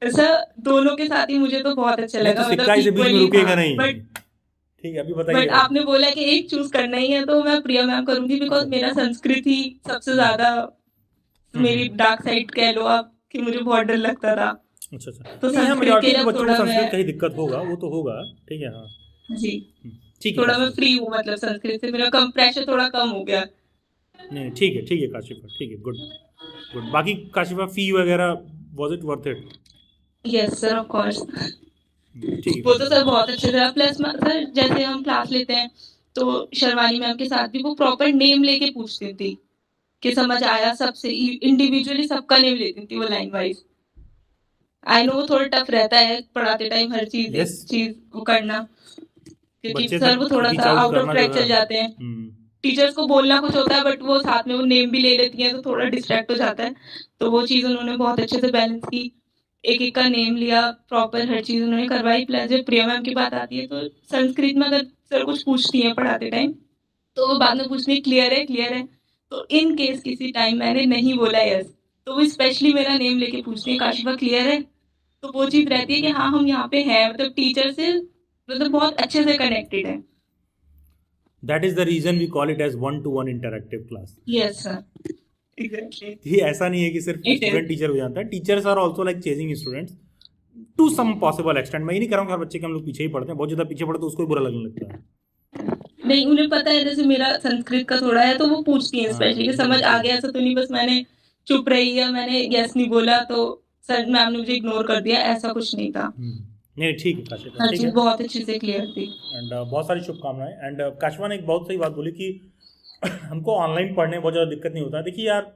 सर दोनों के साथ ही मुझे तो बहुत अच्छा नहीं, लगा, तो सिक्का इसे बीच में equally रुकेगा था। नहीं। बट ठीक है, अभी बताइए। आपने बोला कि एक चूज करना ही है तो मैं प्रिया मैम करूंगी, बिकॉज अच्छा। मेरा संस्कृत ही सबसे ज्यादा मेरी डार्क साइड कह लो आप, कि मुझे बहुत डर लगता था। अच्छा तो नहीं, हाँ, संस्कृत मेजॉरिटी के के लिए बच्चों को थोड़ा संस्कृत का मैं ही दिक्कत होगा, वो तो होगा। ठीक है, हाँ जी ठीक है थोड़ा मैं काशिफा। फ्री हूँ, मतलब संस्कृत से मेरा कम प्रेशर थोड़ा कम हो गया। नहीं ठीक है काशिफा, ठीक है, गुड गुड। बाकी काशिफा, फी वगैरह was it worth it? Yes sir of course, ठीक है वो तो काशिफा। सर बहुत अच्छे से। प्लस सर जैसे हम क्लास लेते हैं तो शर्वानी मैम के साथ भी वो प्रॉपर नेम लेके पूछती थी कि समझ आया, सबसे इंडिविजुअली सबका नेम लेती थी वो लाइन वाइज। आई नो वो थोड़ा टफ रहता है पढ़ाते टाइम हर चीज Yes. एक चीज वो करना, क्योंकि बच्चे सर तक वो थोड़ा रीच सा आउट आउट ऑफ करना जो ट्रैक है। चल जाते हैं। टीचर्स को बोलना कुछ होता है बट वो साथ में वो नेम भी ले लेती हैं तो थोड़ा डिस्ट्रैक्ट हो जाता है। तो वो चीज़ उन्होंने बहुत अच्छे से बैलेंस की, एक-एक का नेम लिया, प्रॉपर हर चीज़ उन्होंने करवाई। प्लस जब प्रिया मैम की बात आती है तो संस्कृत में अगर सर कुछ पूछती हैं पढ़ाते टाइम, तो वो बाद में पूछती है क्लियर है? तो इन केस किसी टाइम मैंने नहीं बोला यस, तो वो स्पेशली मेरा नेम लेके पूछती है काशिफ़ा क्लियर है? तो वो चीज़ रहती है कि हाँ, हम यहाँ पे हैं, मतलब टीचर से मतलब बहुत अच्छे से कनेक्टेड है। That is the reason we call it as 1-to-1 interactive class. Yes sir, exactly. ये ऐसा नहीं है कि सिर्फ It is. स्टूडेंट टीचर हो जाता है, teachers are also like chasing students to some possible extent. मैं ये नहीं कह रहा हूँ कि हर बच्चे के हम लोग पीछे ही पढ़ते हैं, बहुत ज़्यादा पीछे पढ़ते तो उसको भी बुरा लगने लगता है। नहीं, उन्हें पता है जैसे मेरा संस्कृत का थोड़ा है तो वो पूछती हैं हाँ, स्पेशली कि समझ आ गया, ऐसा तो नहीं बस मैंने चुप रही या मैंने यस नहीं बोला तो सर मैम ने मुझे इग्नोर कर दिया, ऐसा कुछ नहीं था। नहीं ठीक है काशिफा, हर ठीक चीज़ है। बहुत अच्छे से क्लियर थी। एंड बहुत सारी शुभकामनाएं। एंड काशिफा ने एक बहुत सही बात बोली कि हमको ऑनलाइन पढ़ने में बहुत ज़्यादा दिक्कत नहीं होता है। देखिए यार,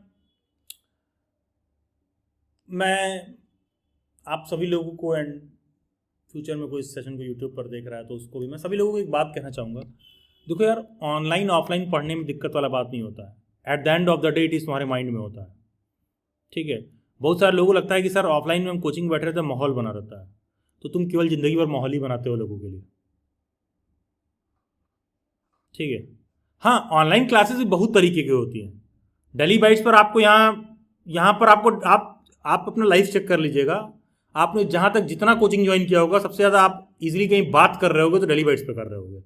मैं आप सभी लोगों को, एंड फ्यूचर में कोई इस सेशन को यूट्यूब पर देख रहा है तो उसको भी मैं सभी लोगों को एक बात कहना चाहूँगा। देखो यार, ऑनलाइन ऑफलाइन पढ़ने में दिक्कत वाला बात नहीं होता है। At the end of the day it is तुम्हारे माइंड में होता है, ठीक है। बहुत सारे लोगों को लगता है कि सर ऑफलाइन में हम कोचिंग बैठ रहे थे, माहौल बना रहता है, तो तुम केवल ज़िंदगी भर माहौल ही बनाते हो लोगों के लिए, ठीक है। हाँ, ऑनलाइन क्लासेस भी बहुत तरीके की होती हैं। डेली बाइट्स पर आपको यहाँ पर आपको आप अपना लाइफ चेक कर लीजिएगा। आपने जहाँ तक जितना कोचिंग ज्वाइन किया होगा, सबसे ज़्यादा आप इजीली कहीं बात कर रहे होगे तो डेली बाइट्स पे कर रहे होगे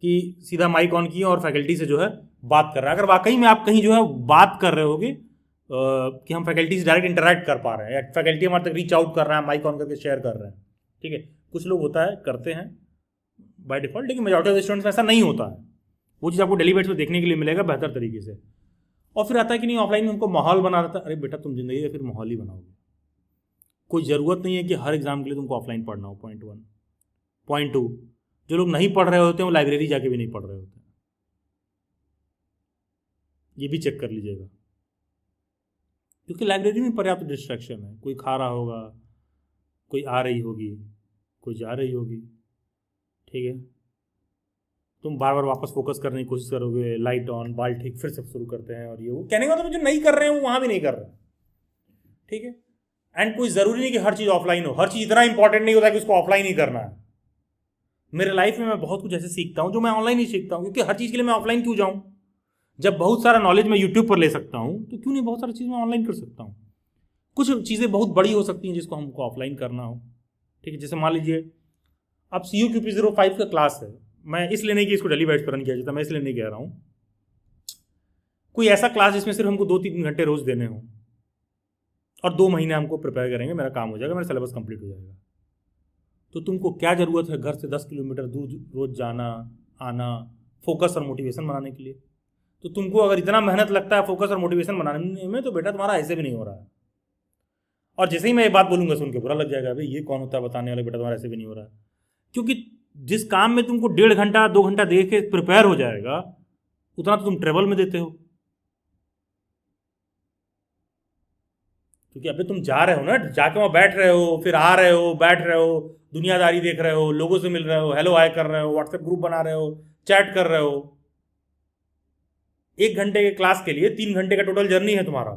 कि सीधा माइक ऑन किया और फैकल्टी से जो है बात कर रहा है। अगर वाकई में आप कहीं जो है बात कर रहे होगे कि हम फैकल्टी से डायरेक्ट इंटरेक्ट कर पा रहे हैं, या फैकल्टी हमारे तक रीच आउट कर रहा है, माइक ऑन करके शेयर कर रहे हैं, ठीक है। कुछ लोग होता है करते हैं बाय डिफ़ॉल्ट, लेकिन मेजॉरिटी ऑफ स्टूडेंट्स में ऐसा नहीं होता है। वो चीज़ आपको डेली बाइट्स में देखने के लिए मिलेगा बेहतर तरीके से। और फिर आता है कि नहीं, ऑफलाइन में हमको माहौल बना रहता है। अरे बेटा, तुम जिंदगी में फिर माहौल ही बनाओगे। कोई ज़रूरत नहीं है कि हर एग्ज़ाम के लिए तुमको ऑफलाइन पढ़ना हो। पॉइंट 1। पॉइंट 2, जो लोग नहीं पढ़ रहे होते हैं वो लाइब्रेरी जाके भी नहीं पढ़ रहे होते हैं, ये भी चेक कर लीजिएगा, क्योंकि लाइब्रेरी में पर्याप्त डिस्ट्रैक्शन है। कोई खा रहा होगा, कोई आ रही होगी, कोई जा रही होगी, ठीक है। तुम बार बार वापस फोकस करने की कोशिश करोगे, लाइट ऑन, बाल ठीक, फिर सब शुरू करते हैं, और ये वो कहने का मतलब जो नहीं कर रहे हैं वो वहाँ भी नहीं कर रहे, ठीक है। एंड कोई ज़रूरी नहीं कि हर चीज़ ऑफलाइन हो, हर चीज़ इतना इंपॉर्टेंट नहीं होता कि उसको ऑफलाइन ही करना है। मेरे लाइफ में मैं बहुत कुछ ऐसे सीखता हूँ जो मैं ऑनलाइन ही सीखता हूँ, क्योंकि हर चीज़ के लिए मैं ऑफलाइन क्यों जाऊँ? जब बहुत सारा नॉलेज मैं यूट्यूब पर ले सकता हूँ तो क्यों नहीं बहुत सारी चीज़ मैं ऑनलाइन कर सकता हूँ। कुछ चीज़ें बहुत बड़ी हो सकती हैं जिसको हमको ऑफलाइन करना हो, ठीक है। जैसे मान लीजिए अब CUQP05 का क्लास है, मैं इसलिए नहीं कि इसको डेली बाइट्स पर रन किया जाता, मैं इसलिए नहीं कह रहा हूँ। कोई ऐसा क्लास जिसमें सिर्फ हमको 2-3 घंटे रोज़ देने हों और 2 महीने हमको प्रिपेयर करेंगे, मेरा काम हो जाएगा, मेरा सिलेबस कंप्लीट हो जाएगा। तो तुमको क्या ज़रूरत है घर से 10 किलोमीटर दूर रोज़ जाना आना, फोकस और मोटिवेशन बनाने के लिए? तो तुमको अगर इतना मेहनत लगता है फोकस और मोटिवेशन बनाने में, तो बेटा तुम्हारा ऐसे भी नहीं हो रहा है। और जैसे ही मैं ये बात बोलूँगा सुन के बुरा लग जाएगा, भाई ये कौन होता है बताने वाला, बेटा तुम्हारा ऐसे भी नहीं हो रहा है। क्योंकि जिस काम में तुमको 1.5 घंटा 2 घंटा दे के प्रिपेयर हो जाएगा, उतना तो तुम ट्रेवल में देते हो। क्योंकि अभी तुम जा रहे हो ना, जाके वहाँ बैठ रहे हो, फिर आ रहे हो, बैठ रहे हो, दुनियादारी देख रहे हो, लोगों से मिल रहे हो, हेलो हाय कर रहे हो, व्हाट्सएप ग्रुप बना रहे हो, चैट कर रहे हो। 1 घंटे के क्लास के लिए 3 घंटे का टोटल जर्नी है तुम्हारा।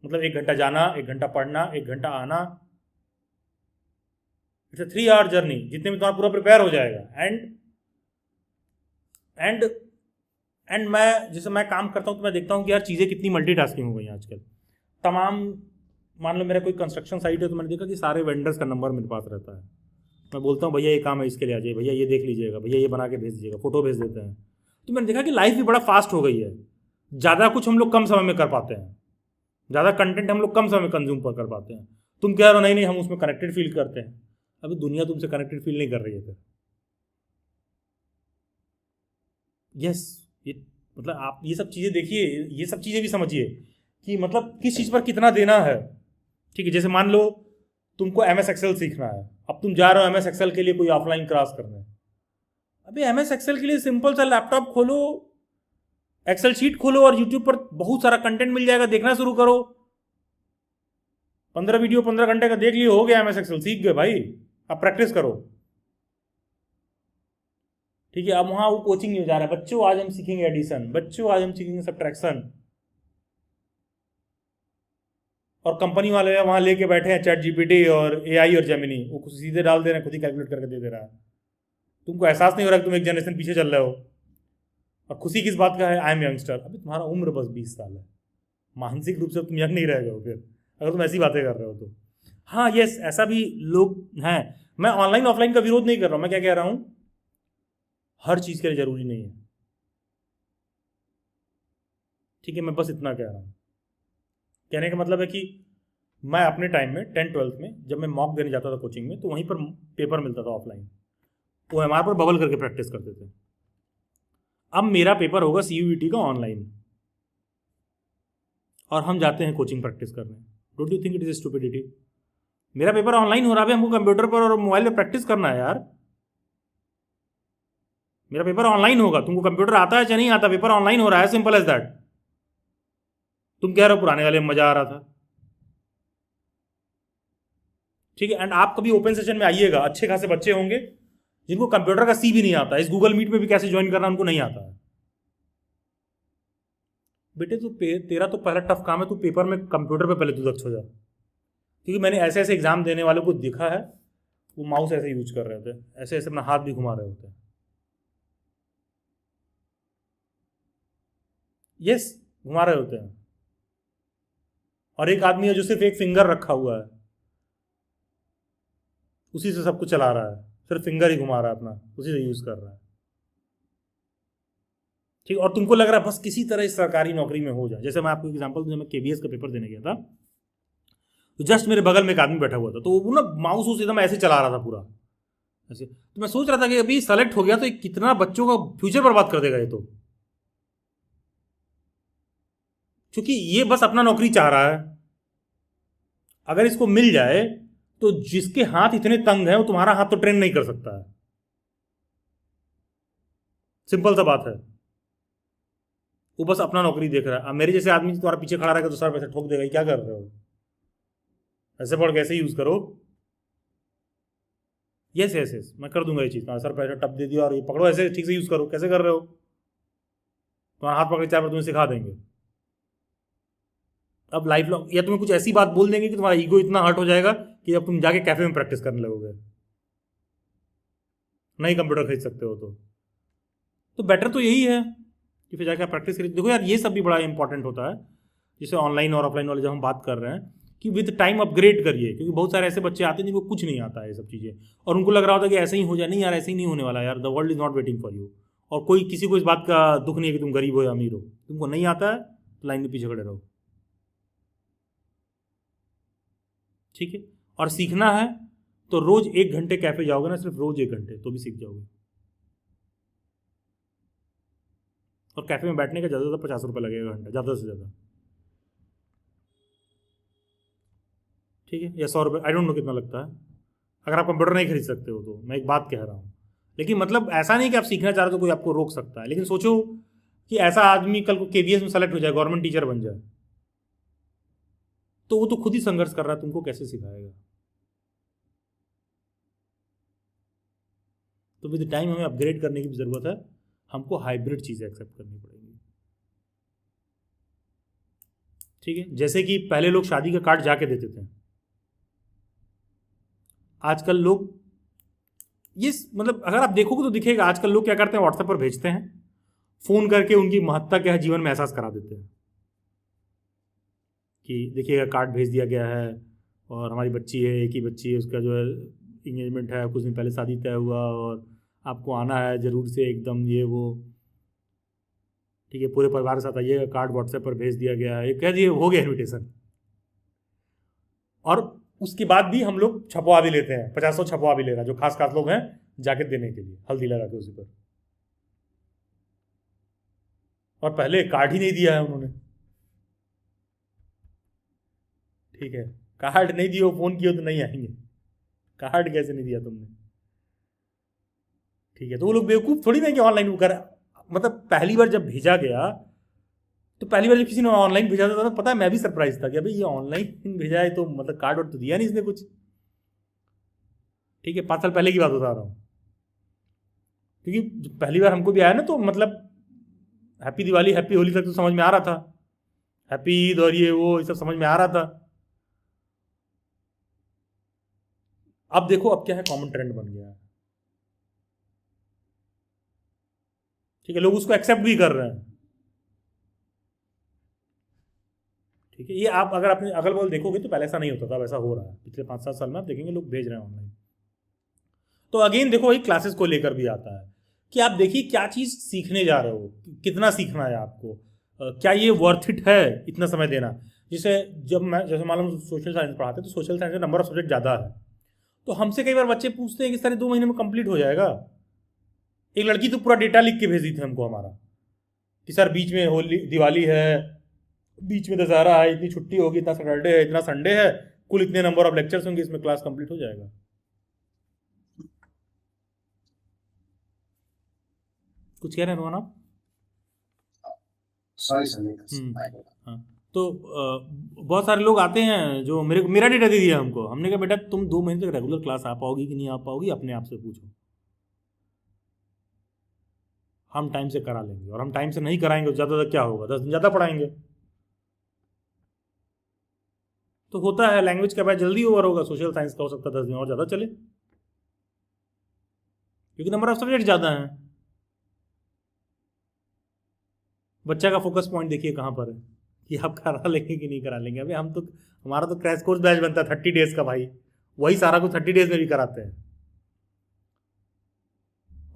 मतलब 1 घंटा जाना, 1 घंटा पढ़ना, 1 घंटा आना, इट्स 3 आवर जर्नी, जितने में तुम्हारा पूरा प्रिपेयर हो जाएगा। एंड मैं जैसे मैं काम करता हूँ तो मैं देखता हूँ कि यार चीज़ें कितनी मल्टीटास्किंग हो गई हैं आजकल। तमाम, मान लो मेरा कोई कंस्ट्रक्शन साइट है तो मैंने देखा कि सारे वेंडर्स का नंबर मेरे पास रहता है। मैं बोलता हूँ भैया ये काम है, इसके लिए आ जाइए, भैया ये देख लीजिएगा, भैया ये बना के भेज दीजिएगा, फोटो भेज देते हैं। तो मैंने देखा कि लाइफ भी बड़ा फास्ट हो गई है। ज़्यादा कुछ हम लोग कम समय में कर पाते हैं, ज़्यादा कंटेंट हम लोग कम समय में कंज्यूम कर पाते हैं। तुम कह रहे हो नहीं हम उसमें कनेक्टेड फील करते हैं। अभी दुनिया तुमसे कनेक्टेड फील नहीं कर रही है फिर। यस, ये मतलब आप ये सब चीज़ें देखिए, ये सब चीज़ें भी समझिए कि मतलब किस चीज़ पर कितना देना है, ठीक है। जैसे मान लो तुमको MS Excel सीखना है, अब तुम जा रहे हो MS Excel के लिए कोई ऑफलाइन क्लास करने। अभी MS Excel के लिए सिंपल सा लैपटॉप खोलो, एक्सेल शीट खोलो और यूट्यूब पर बहुत सारा कंटेंट मिल जाएगा, देखना शुरू करो। 15 वीडियो 15 घंटे का देख लिए, हो गया MS Excel, सीख गए भाई। अब प्रैक्टिस करो, ठीक है, अब वहाँ वो कोचिंग नहीं हो जा रहा है, बच्चों आज हम सीखेंगे एडिशन, बच्चों आज हम सीखेंगे सब्ट्रैक्शन, और कंपनी वाले वहाँ लेके बैठे हैं चैट जीपीटी और एआई और जेमिनी, वो कुछ सीधे डाल दे रहे हैं, खुद ही कैलकुलेट करके दे रहा है। तुमको एहसास नहीं हो रहा कि तुम एक जनरेशन पीछे चल रहे हो। और खुशी किस बात का है, आई एम यंगस्टर, अभी तुम्हारा उम्र बस 20 साल है, मानसिक रूप से तुम यंग नहीं रह गए हो फिर, अगर तुम ऐसी बातें कर रहे हो तो। हाँ यस, ऐसा भी लोग हैं। मैं ऑनलाइन ऑफलाइन का विरोध नहीं कर रहा हूँ, मैं क्या कह रहा हूँ, हर चीज़ के लिए जरूरी नहीं है। ठीक है, मैं बस इतना कह रहा हूँ। कहने का मतलब है कि मैं अपने टाइम में 10th-12th में जब मैं मॉक देने जाता था कोचिंग में, तो वहीं पर पेपर मिलता था ऑफलाइन, वो एमआर पर बबल करके प्रैक्टिस करते थे। अब मेरा पेपर होगा सीयूईटी का ऑनलाइन, और हम जाते हैं कोचिंग प्रैक्टिस करने। Don't you think it is stupidity? मेरा पेपर ऑनलाइन हो रहा है, हमको कंप्यूटर पर और मोबाइल पर प्रैक्टिस करना है यार। मेरा पेपर ऑनलाइन होगा, तुमको कंप्यूटर आता है या नहीं आता, पेपर ऑनलाइन हो रहा है, सिंपल एज दैट। तुम कह रहे हो पुराने वाले में मजा आ रहा था, ठीक है। एंड आप कभी ओपन सेशन में आइएगा, अच्छे खासे बच्चे होंगे जिनको कंप्यूटर का सी भी नहीं आता, इस गूगल मीट में भी कैसे ज्वाइन करना उनको नहीं आता है। बेटे तू तेरा तो पहला टफ काम है, तू पेपर में कंप्यूटर पे पहले तू दक्ष हो जा, क्योंकि मैंने ऐसे ऐसे एग्जाम देने वालों को देखा है, वो माउस ऐसे यूज कर रहे थे, ऐसे ऐसे अपना हाथ भी घुमा रहे होते हैं। यस, घुमा रहे होते हैं। और एक आदमी है जो सिर्फ एक फिंगर रखा हुआ है, उसी से सब कुछ चला रहा है, सिर्फ फिंगर ही घुमा रहा है अपना, उसी से यूज कर रहा है, ठीक। और तुमको लग रहा है बस किसी तरह इस सरकारी नौकरी में हो जाए। जैसे मैं आपको एग्जांपल दूं, जब मैं केबीएस का पेपर देने गया था, तो जस्ट मेरे बगल में एक आदमी बैठा हुआ था, तो वो ना माउस उस एकदम ऐसे चला रहा था पूरा ऐसे। तो मैं सोच रहा था कि अभी सेलेक्ट हो गया तो कितना बच्चों का फ्यूचर बर्बाद कर देगा ये तो, क्योंकि ये बस अपना नौकरी चाह रहा है। अगर इसको मिल जाए तो जिसके हाथ इतने तंग है वो तुम्हारा हाथ तो ट्रेन नहीं कर सकता है, सिंपल सा बात है। वो बस अपना नौकरी देख रहा है। अब मेरे जैसे आदमी तुम्हारा पीछे खड़ा रहेगा तो सर पैसे ठोक देगा, क्या कर रहे हो, ऐसे पढ़ के ऐसे यूज करो। यस यस यस, मैं कर दूंगा ये चीज, सर पैसे टप दे दिया और ये पकड़ो, ऐसे ठीक से यूज करो। कैसे कर रहे हो, तुम्हारा हाथ पकड़ 4 बार तुम्हें सिखा देंगे। अब लाइफ लॉन्ग, या तुम्हें कुछ ऐसी बात बोल देंगे कि तुम्हारा ईगो इतना हर्ट हो जाएगा कि अब तुम जाके कैफे में प्रैक्टिस करने लगोगे, नहीं कंप्यूटर खरीद सकते हो तो बेटर तो यही है कि फिर जाके आप प्रैक्टिस करिए। देखो यार, ये सब भी बड़ा इंपॉर्टेंट होता है, जैसे ऑनलाइन और ऑफलाइन वाले जब हम बात कर रहे हैं, कि विद टाइम अपग्रेड करिए, क्योंकि बहुत सारे ऐसे बच्चे आते हैं जिनको कुछ नहीं आता है ये सब चीज़ें, और उनको लग रहा होता है कि ऐसे ही हो जाए। नहीं यार, ऐसे ही नहीं होने वाला यार, the world is not waiting for you. और कोई किसी को इस बात का दुख नहीं है कि तुम गरीब हो या अमीर हो, तुमको नहीं आता है तो लाइन में पीछे खड़े रहो, ठीक है। और सीखना है तो रोज 1 घंटे कैफे जाओगे ना, सिर्फ रोज 1 घंटे, तो भी सीख जाओगे। और कैफे में बैठने का ज़्यादा से ज़्यादा 50 रुपये लगेगा घंटा, ज़्यादा से ज़्यादा, ठीक है, या 100 रुपये, आई डोंट नो कितना लगता है। अगर आप कंप्यूटर नहीं खरीद सकते हो तो मैं एक बात कह रहा हूँ, लेकिन मतलब ऐसा नहीं कि आप सीखना चाह रहे हो तो कोई आपको रोक सकता है। लेकिन सोचो कि ऐसा आदमी कल को केवीएस में सेलेक्ट हो जाए, गवर्नमेंट टीचर बन जाए, तो वो तो खुद ही संघर्ष कर रहा है, तुमको कैसे सिखाएगा। तो विद टाइम हमें अपग्रेड करने की भी जरूरत है, हमको हाइब्रिड चीजें एक्सेप्ट करनी पड़ेगी, ठीक है। जैसे कि पहले लोग शादी का कार्ड जाके देते थे, आजकल लोग ये मतलब अगर आप देखोगे तो दिखेगा, आजकल लोग क्या करते हैं, व्हाट्सएप पर भेजते हैं, फोन करके उनकी महत्ता क्या है जीवन में एहसास करा देते हैं कि देखिएगा कार्ड भेज दिया गया है, और हमारी बच्ची है, एक ही बच्ची है, उसका जो है इंगेजमेंट है, कुछ दिन पहले शादी तय हुआ, और आपको आना है जरूर से, एकदम ये वो, ठीक है, पूरे परिवार के साथ आइएगा, कार्ड व्हाट्सएप पर भेज दिया गया है, कह दिए हो गया इन्विटेशन। और उसके बाद भी हम लोग छपवा भी लेते हैं, 50 छपवा भी ले रहा है, जो खास खास लोग हैं जाके देने के लिए, हल्दी लगा के उसी पर। और पहले कार्ड ही नहीं दिया है उन्होंने, ठीक है, कार्ड नहीं दियो, फोन किया तो नहीं आएंगे, कार्ड कैसे नहीं दिया तुमने, ठीक है। तो वो लोग बेवकूफ़ थोड़ी ना कि ऑनलाइन वो कर, मतलब पहली बार जब भेजा गया, तो पहली बार जब किसी ने ऑनलाइन भेजा था तो पता है मैं भी सरप्राइज था कि अभी ये ऑनलाइन भेजा है, तो मतलब कार्ड वर्ड तो दिया नहीं इसने कुछ, ठीक है। 5 साल पहले की बात बता रहा हूँ, क्योंकि पहली बार हमको भी आया ना, तो मतलब हैप्पी दिवाली हैप्पी होली तक तो समझ में आ रहा था, हैप्पी ईद और ये सब समझ में आ रहा था। अब देखो अब क्या है, कॉमन ट्रेंड बन गया है, ठीक है, लोग उसको एक्सेप्ट भी कर रहे हैं, ठीक है। ये आप अगर अपने अगल बगल देखोगे तो पहले ऐसा नहीं होता था, वैसा हो रहा है पिछले 5-7 साल में। आप देखेंगे लोग भेज रहे हैं ऑनलाइन। तो अगेन देखो वही क्लासेस को लेकर भी आता है कि आप देखिए क्या चीज़ सीखने जा रहे हो, कितना सीखना है आपको, क्या ये वर्थ इट है इतना समय देना। जैसे मान लो सोशल साइंस पढ़ाते हैं, तो सोशल साइंस में नंबर ऑफ सब्जेक्ट ज़्यादा है, तो हमसे कई बार बच्चे पूछते हैं कि सर 2 महीने में कंप्लीट हो जाएगा। एक लड़की तो पूरा डेटा लिख के भेज दी थी हमको हमारा कि सर बीच में होली दिवाली है, बीच में दशहरा है, इतनी छुट्टी होगी, इतना सैटरडे है, इतना संडे है, कुल इतने नंबर ऑफ लेक्चर्स होंगे, इसमें क्लास कंप्लीट हो जाएगा। कुछ कह रहे हैं रोहन आप? सॉरी सर, हाँ, तो बहुत सारे लोग आते हैं जो मेरा डेटा दे दिया हमको। हमने कहा बेटा तुम 2 महीने तक रेगुलर क्लास आ पाओगी कि नहीं आ पाओगी, अपने आप से पूछो, हम टाइम से करा लेंगे। और हम टाइम से नहीं कराएंगे तो ज़्यादा क्या होगा, 10 दिन ज़्यादा पढ़ाएंगे। तो होता है लैंग्वेज का बैच जल्दी ओवर होगा, सोशल साइंस का हो सकता है 10 दिन और ज़्यादा चले, क्योंकि नंबर ऑफ सब्जेक्ट ज़्यादा हैं। बच्चा का फोकस पॉइंट देखिए कहाँ पर है कि आप करा लेंगे कि नहीं करा लेंगे। अभी हमारा तो क्रैश कोर्स बैच बनता है 30 डेज का भाई, वही सारा कुछ 30 डेज में भी कराते हैं।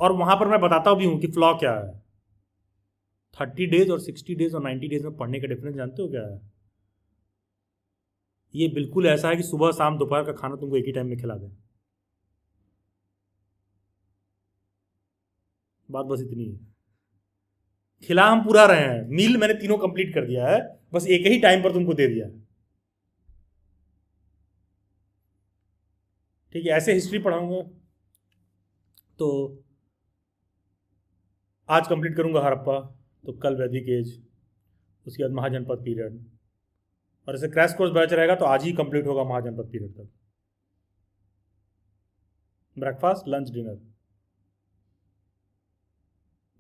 और वहां पर मैं बताता भी हूँ कि फ्लॉ क्या है। 30 डेज और 60 डेज और 90 डेज में पढ़ने का डिफरेंस जानते हो क्या है? ये बिल्कुल ऐसा है कि सुबह शाम दोपहर का खाना तुमको एक ही टाइम में खिला दें, बात बस इतनी है। खिला हम पूरा रहे हैं, मील मैंने तीनों कंप्लीट कर दिया है, बस एक ही टाइम पर तुमको दे दिया, ठीक है। ऐसे हिस्ट्री पढ़ाऊंगा तो आज कंप्लीट करूंगा हड़प्पा, तो कल वैदिक एज, उसके बाद महाजनपद पीरियड, और ऐसे क्रैश कोर्स बैच रहेगा तो आज ही कंप्लीट होगा महाजनपद पीरियड तक, ब्रेकफास्ट लंच डिनर।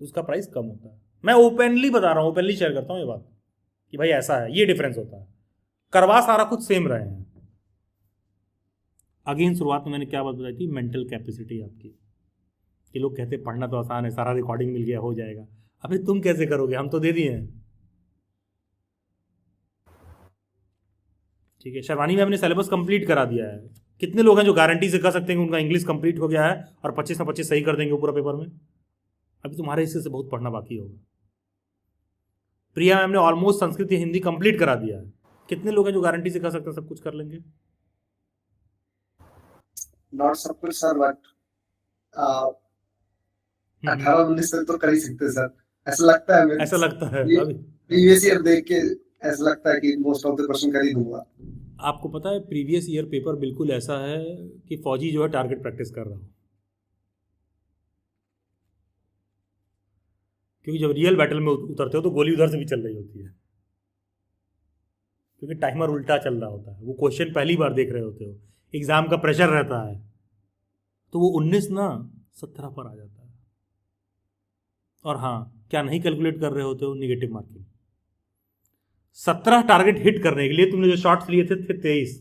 उसका प्राइस कम होता है। मैं ओपनली बता रहा हूँ, ओपनली शेयर करता हूँ ये बात कि भाई ऐसा है, ये डिफरेंस होता है। करवा सारा कुछ सेम रहे हैं। अगेन शुरुआत में मैंने क्या बात बताई थी, मेंटल कैपेसिटी आपकी, कि लोग कहते पढ़ना तो आसान है, सारा रिकॉर्डिंग मिल गया हो जाएगा। अबे तुम कैसे करोगे, हम तो दे दिए हैं, ठीक है। शर्वानी मैम ने सिलेबस कंप्लीट करा दिया है। कितने लोग हैं जो गारंटी से कह सकते हैं कि उनका इंग्लिश कंप्लीट हो गया है और 25 में 25 सही कर देंगे पूरा पेपर में? अभी तुम्हारे हिस्से से बहुत पढ़ना बाकी होगा। प्रिया मैम ने ऑलमोस्ट संस्कृत हिंदी कंप्लीट करा दिया है। कितने लोग हैं जो गारंटी से कह सकते हैं सब कुछ कर लेंगे? नॉट सब कुछ सर, बट 18-19 तक तो कर ही सकते हैं सर, ऐसा लगता है मेरे। ऐसा लगता है अभी प्रीवियस ईयर देख के ऐसा लगता है कि मोस्ट ऑफ द क्वेश्चन कर ही दूंगा। आपको पता है प्रीवियस ईयर पेपर बिल्कुल ऐसा है कि फौजी जो है टारगेट प्रैक्टिस कर रहा हो, क्योंकि जब रियल बैटल में उतरते हो तो गोली उधर से भी चल रही होती है, क्योंकि टाइमर उल्टा चल रहा होता है, वो क्वेश्चन पहली बार देख रहे होते हो, एग्जाम का प्रेशर रहता है, तो वो 19 ना 17 पर आ जाता है। और हाँ, क्या नहीं कैलकुलेट कर रहे होते हो, निगेटिव मार्किंग। 17 टारगेट हिट करने के लिए तुमने जो शॉट्स लिए थे 23,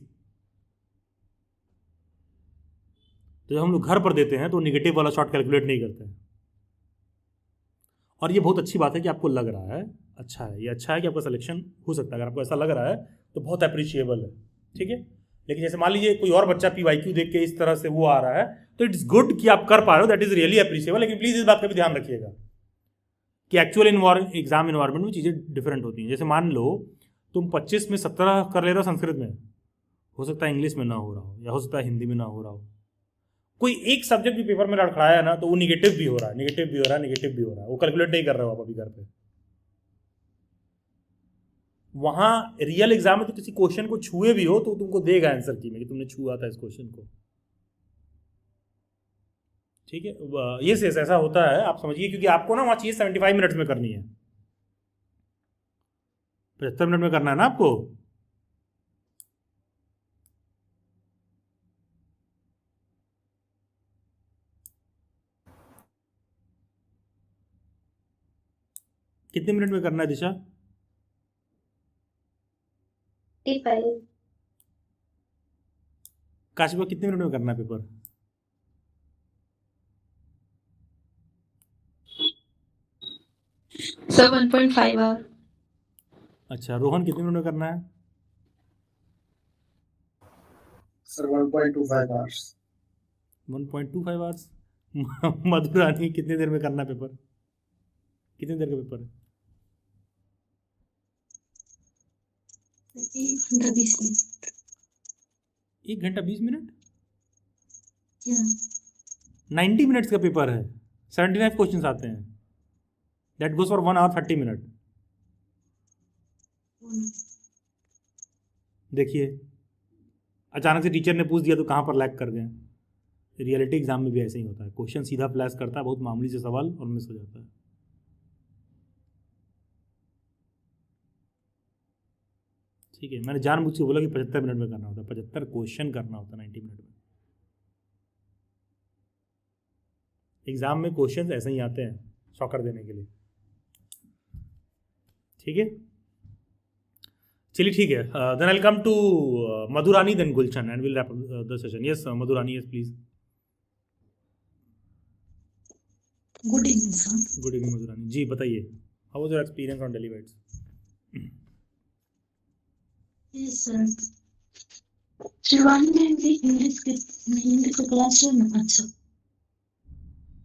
तो जब हम लोग घर पर देते हैं तो निगेटिव वाला शॉट कैलकुलेट नहीं करते हैं। और ये बहुत अच्छी बात है कि आपको लग रहा है अच्छा है, ये अच्छा है कि आपका सिलेक्शन हो सकता है। अगर आपको ऐसा लग रहा है तो बहुत अप्रिशिएबल है, ठीक है। लेकिन जैसे मान लीजिए कोई और बच्चा PYQ देख के इस तरह से वो आ रहा है, तो इट्स गुड कि आप कर पा रहे हो, दैट इज रियली अप्रिशिएबल। लेकिन प्लीज़ इस बात का भी ध्यान रखिएगा कि एक्चुअल एग्जाम इन्वायरमेंट में चीज़ें डिफरेंट होती हैं। जैसे मान लो तुम 25 में 17 कर ले रहे हो संस्कृत में, हो सकता है इंग्लिश में ना हो रहा हो, या हो सकता है हिंदी में ना हो रहा हो। कोई एक सब्जेक्ट भी पेपर में लड़खड़ाया है ना, तो वो निगेटिव भी हो रहा है, निगेटिव भी हो रहा है, निगेटिव भी हो रहा है, वो कैलकुलेट नहीं कर रहे हो आप अभी घर पे। वहां रियल एग्जाम में तो किसी क्वेश्चन को छुए भी हो तो तुमको देगा आंसर की में कि तुमने छुआ था इस क्वेश्चन को, ठीक है। ये से ऐसा होता है, आप समझिए, क्योंकि आपको ना वहां चाहिए 75 मिनट्स में करनी है, 75 मिनट में करना है ना आपको। कितने मिनट में करना है दिशा? 55। काशिफा कितने मिनट में करना है पेपर? Sir 1.5 our. अच्छा, रोहन कितने मिनट में करना है? Sir 1.25 hours. 1.25 आवर्स। मधुरानी कितने देर में करना है पेपर? कितने देर का पेपर है? 1 घंटा 20 मिनट। 90 मिनट्स का पेपर है, 75 क्वेश्चंस आते हैं, that goes for 1 hour 30 minute. देखिए, अचानक से टीचर ने पूछ दिया तो कहाँ पर लैग कर गए। रियलिटी एग्जाम में भी ऐसे ही होता है, क्वेश्चन सीधा फ्लैश करता है, बहुत मामूली से सवाल और मिस हो जाता है। ठीक है, मैंने जानबूझ के बोला कि 75 मिनट में करना होता है, 75 क्वेश्चन करना होता है 90 मिनट में। एग्जाम में क्वेश्चन ऐसे ही आते हैं शॉकर देने के लिए। ठीक है, चलिए ठीक है। Then I come to Madhurani then Gulshan and will wrap the session. Yes Madhurani, yes please. Good evening sir. Good evening Madhurani ji, बताइए how was your experience on daily bites? Yes sir, Shivani ma'am भी इंग्लिश का क्लास है ना, अच्छा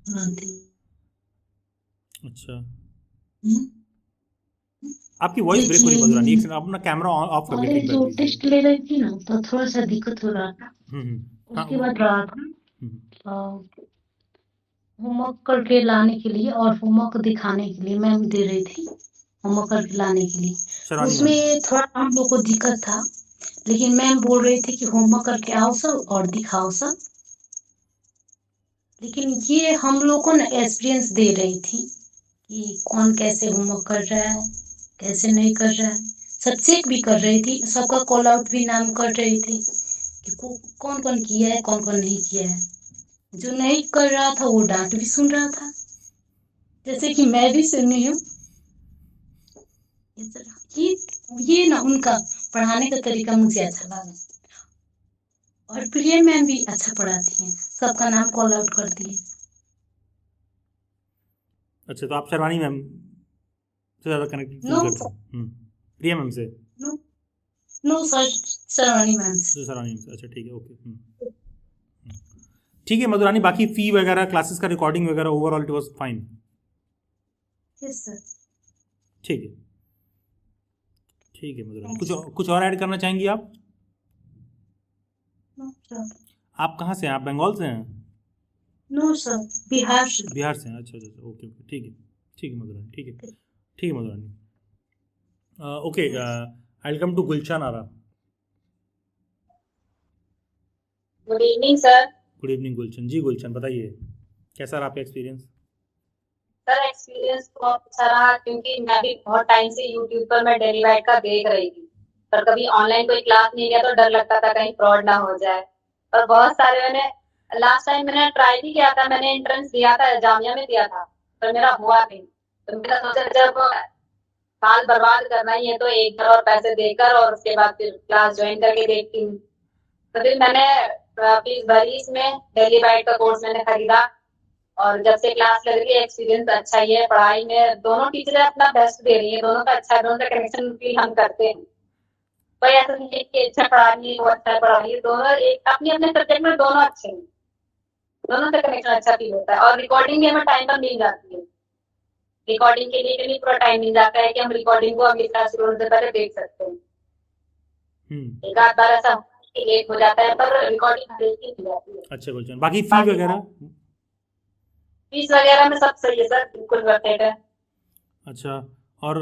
पढ़ाती। अच्छा, हम्म, आपकी वॉइस ब्रेक हो रही है मधुरानी, एक सेकंड अपना कैमरा ऑफ कर अरे लीजिए जो प्लीज। टेस्ट ले रही थी ना तो थोड़ा सा दिक्कत हो रहा था। हाँ, उसके बाद रहा था होमवर्क करके लाने के लिए और होमवर्क दिखाने के लिए मैम दे रही थी, होमवर्क करके लाने के लिए। शर्वानी मैम। उसमें थोड़ा हम लोग को दिक्कत था, लेकिन मैम बोल रही थी कि होमवर्क करके आओ सब और दिखाओ सब। लेकिन ये हम लोग को ना एक्सपीरियंस दे रही थी कि कौन कैसे होमवर्क कर रहा है, कैसे नहीं कर रहा है। सब चेक भी कर रही थी, सबका कॉल आउट भी नाम कर रही थी कि कौन कौन किया है, कौन कौन नहीं किया है। जो नहीं कर रहा था वो डांट भी सुन रहा था, जैसे कि मैं भी सुनी हूँ। ये ना उनका पढ़ाने का तरीका मुझे अच्छा लगा। और प्रिया मैम भी अच्छा पढ़ाती हैं, सबका नाम कॉल आउट करती है। अच्छा, तो आप शर्वानी मैम से ज़्यादा कनेक्टेड फील नो करते हैं? प्रिया मैम से? No no sir, Sharvani ma'am से। शर्वानी मैम से, अच्छा ठीक है, ओके। ठीक है मधुरानी, बाकी फी वगैरह क्लासेस का रिकॉर्डिंग वगैरह overall it was fine? Yes sir. ठीक है, ठीक है मधुरानी, कुछ और ऐड करना चाहेंगी आप? No sir. आप कहाँ से हैं? आप बंगाल से हैं? नो सर, बिहार से। बिहार से हैं, अच्छा अच्छा, ओके ओके, ठीक है, ठीक है मधुरानी, ठीक है, ठीक है Madhurani. Okay, I will come to Gulshan Ara. Good evening sir. Good evening Gulshan ji. Gulshan बताइए, कैसा रहा आपका एक्सपीरियंस? सर एक्सपीरियंस तो बहुत अच्छा रहा, क्योंकि मैं भी बहुत टाइम से यूट्यूब पर मैं डेली बाइट का देख रही थी, पर कभी ऑनलाइन कोई क्लास नहीं लिया तो डर लगता था कहीं फ्रॉड ना हो जाए। और बहुत सारे मैंने लास्ट टाइम मैंने ट्राई भी किया था, मैंने एंट्रेंस दिया था, जामिया में दिया था, पर मेरा हुआ नहीं। तो मैंने सोचा जब साल बर्बाद करना ही है तो एक बार और पैसे देकर और उसके बाद फिर क्लास ज्वाइन करके देखती हूँ। तो फिर मैंने फीस भरी, इसमें डेली बाइट का कोर्स मैंने खरीदा और जब से क्लास लग रही है एक्सपीरियंस अच्छा ही है। पढ़ाई में दोनों टीचरें अपना बेस्ट दे रही है, दोनों का अच्छा है, दोनों का कनेक्शन फील हम करते हैं। कोई ऐसा नहीं है कि अच्छा पढ़ा रही है वो अच्छा पढ़ा रही है, दोनों एक अपने अपने सब्जेक्ट में दोनों अच्छे हैं, दोनों का कनेक्शन अच्छा फील होता है। और रिकॉर्डिंग भी हमें टाइम पर मिल जाती है, रिकॉर्डिंग के लिए भी पूरा टाइम मिल जाता है कि हम रिकॉर्डिंग को अगली क्लास शुरू होने से पहले देख सकते हैं। एक आध बार ऐसा लेट हो जाता है पर रिकॉर्डिंग हर एक की मिल जाती है। अच्छा गुलशन, बाकी फी वगैरह? फीस वगैरह में सब सही है सर, बिल्कुल वर्थ इट है। अच्छा, और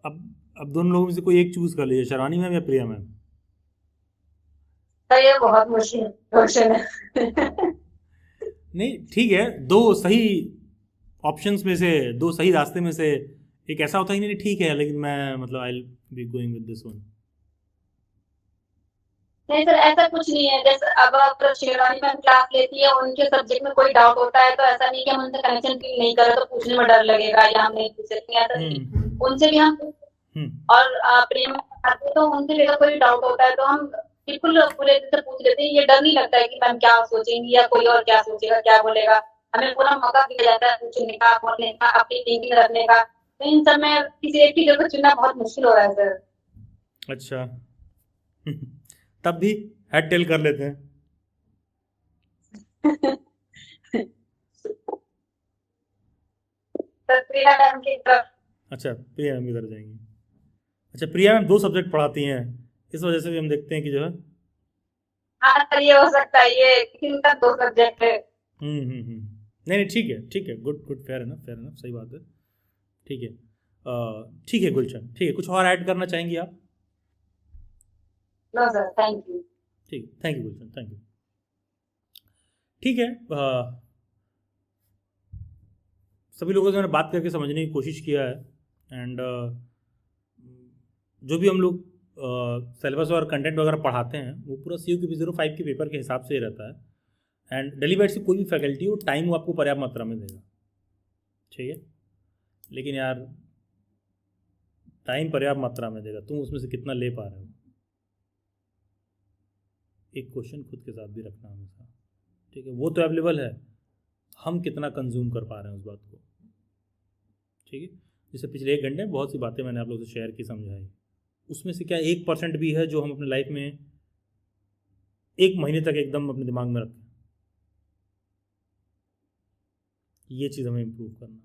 अब दोनों लोगों में से कोई एक चूज कर लीजिए, शर्वानी मैम या प्रिया मैम? सर ये बहुत मुश्किल क्वेश्चन है। नहीं ठीक है, दो सही ऑप्शंस में से, दो सही रास्ते में से एक ऐसा होता है कि नहीं ठीक है, लेकिन मैं मतलब आई will be going with this one. नहीं सर, ऐसा कुछ नहीं है। जैसे अब शेरवानी मैम क्लास लेती है, उनके सब्जेक्ट में कोई डाउट होता है तो ऐसा नहीं कि हम उनसे कनेक्शन फील नहीं कर रहे तो पूछने में डर लगेगा या हम नहीं पूछ सकते, ऐसा नहीं। उनसे भी हम हम्म और प्रेम आते हैं तो उनसे भी अगर कोई डाउट होता है तो हम बिल्कुल पूरे दिल से पूछ लेते हैं। ये डर नहीं लगता है कि मैम क्या सोचेंगी या कोई और क्या सोचेगा, क्या बोलेगा। हमें पूरा मौका दिया जाता है पूछने का, बोलने का, अपनी थिंकिंग रखने का। तो इन सब में किसी एक टीचर को चुनना बहुत मुश्किल हो रहा है सर। अच्छा। तब भी हेड टेल कर लेते हैं। सर प्रिया मैम की तरफ। अच्छा, प्रिया मैम इधर जाएंगी। अच्छा, प्रिया मैम 2 सब्जेक्ट पढ़ाती हैं, इस वजह से भी हम देखते हैं कि जो है हाँ सर, ये हो सकता है, ये इनका 2 सब्जेक्ट है। नहीं नहीं, ठीक है, ठीक है, गुड गुड, फेयर है ना, सही बात है, ठीक है। ठीक है गुलशन, ठीक है, कुछ और ऐड करना चाहेंगी आप? No sir, thank you. ठीक, thank you Gulshan, thank you. ठीक है, सभी लोगों से मैंने बात करके समझने की कोशिश किया है, एंड जो भी हम लोग सिलेबस और कंटेंट वगैरह पढ़ाते हैं वो पूरा CUQ-05 के पेपर के हिसाब से ही रहता है। एंड डेली बैच से कोई भी फैकल्टी हो, टाइम वो आपको पर्याप्त मात्रा में देगा, ठीक है। लेकिन यार टाइम पर्याप्त मात्रा में देगा, तुम उसमें से कितना ले पा रहे हो, एक क्वेश्चन खुद के साथ भी रखना हमेशा, ठीक है। वो तो अवेलेबल है, हम कितना कंज्यूम कर पा रहे हैं उस बात को, ठीक है। जैसे पिछले 1 घंटे में बहुत सी बातें मैंने आप लोगों से शेयर की, समझाई, उसमें से क्या 1% भी है जो हम अपने लाइफ में 1 महीने तक एकदम अपने दिमाग में रखें? ये चीज़ हमें इम्प्रूव करना है।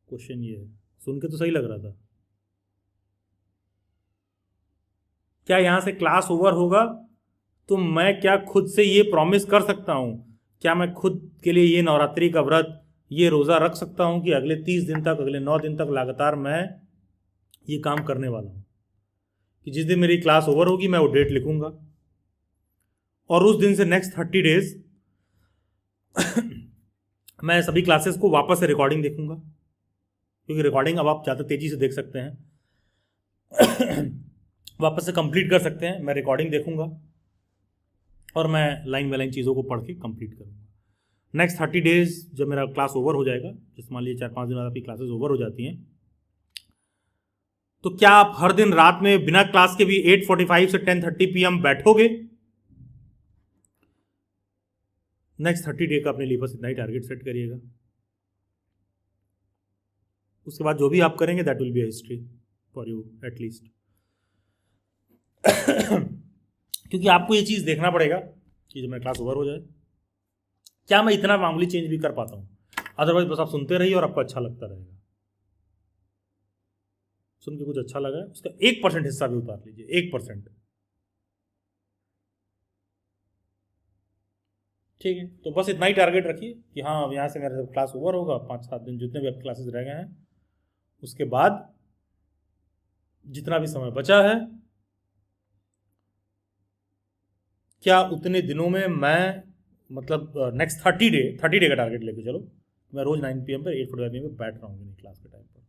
क्वेश्चन ये है, सुन के तो सही लग रहा था, क्या यहाँ से क्लास ओवर होगा तो मैं क्या खुद से ये प्रॉमिस कर सकता हूँ, क्या मैं खुद के लिए ये नवरात्रि का व्रत, ये रोज़ा रख सकता हूँ कि अगले 30 दिन तक, अगले 9 दिन तक लगातार मैं ये काम करने वाला हूँ, कि जिस दिन मेरी क्लास ओवर होगी मैं वो डेट लिखूंगा और उस दिन से नेक्स्ट 30 डेज मैं सभी क्लासेस को वापस से रिकॉर्डिंग देखूंगा, क्योंकि रिकॉर्डिंग अब आप ज़्यादा तेज़ी से देख सकते हैं, वापस से कंप्लीट कर सकते हैं। मैं रिकॉर्डिंग देखूंगा और मैं लाइन बाय लाइन चीज़ों को पढ़ के कंप्लीट करूंगा। नेक्स्ट 30 डेज जब मेरा क्लास ओवर हो जाएगा, जैसे मान लीजिए 4-5 दिन बाद आपकी क्लासेस ओवर हो जाती हैं, तो क्या आप हर दिन रात में बिना क्लास के भी 8:45 से 10:30 PM बैठोगे? नेक्स्ट 30 डे का अपने लिए बस इतना ही टारगेट सेट करिएगा। उसके बाद जो भी आप करेंगे that will be history for you at least. क्योंकि आपको ये चीज़ देखना पड़ेगा कि जब मेरा क्लास ओवर हो जाए क्या मैं इतना मामूली चेंज भी कर पाता हूँ, अदरवाइज बस आप सुनते रहिए और आपको अच्छा लगता रहेगा। सुन के कुछ अच्छा लगा है उसका 1% हिस्सा भी उतार लीजिए, 1%, ठीक है। तो बस इतना ही टारगेट रखिए कि हाँ अब यहाँ से मेरा जब क्लास ओवर होगा, 5-7 दिन जितने भी आपके क्लासेस रह गए हैं, उसके बाद जितना भी समय बचा है, क्या उतने दिनों में मैं मतलब नेक्स्ट 30 डे का टारगेट लेके चलो, मैं रोज 9 PM पर 8:45 PM पर बैठ रहा हूँ क्लास के टाइम पर,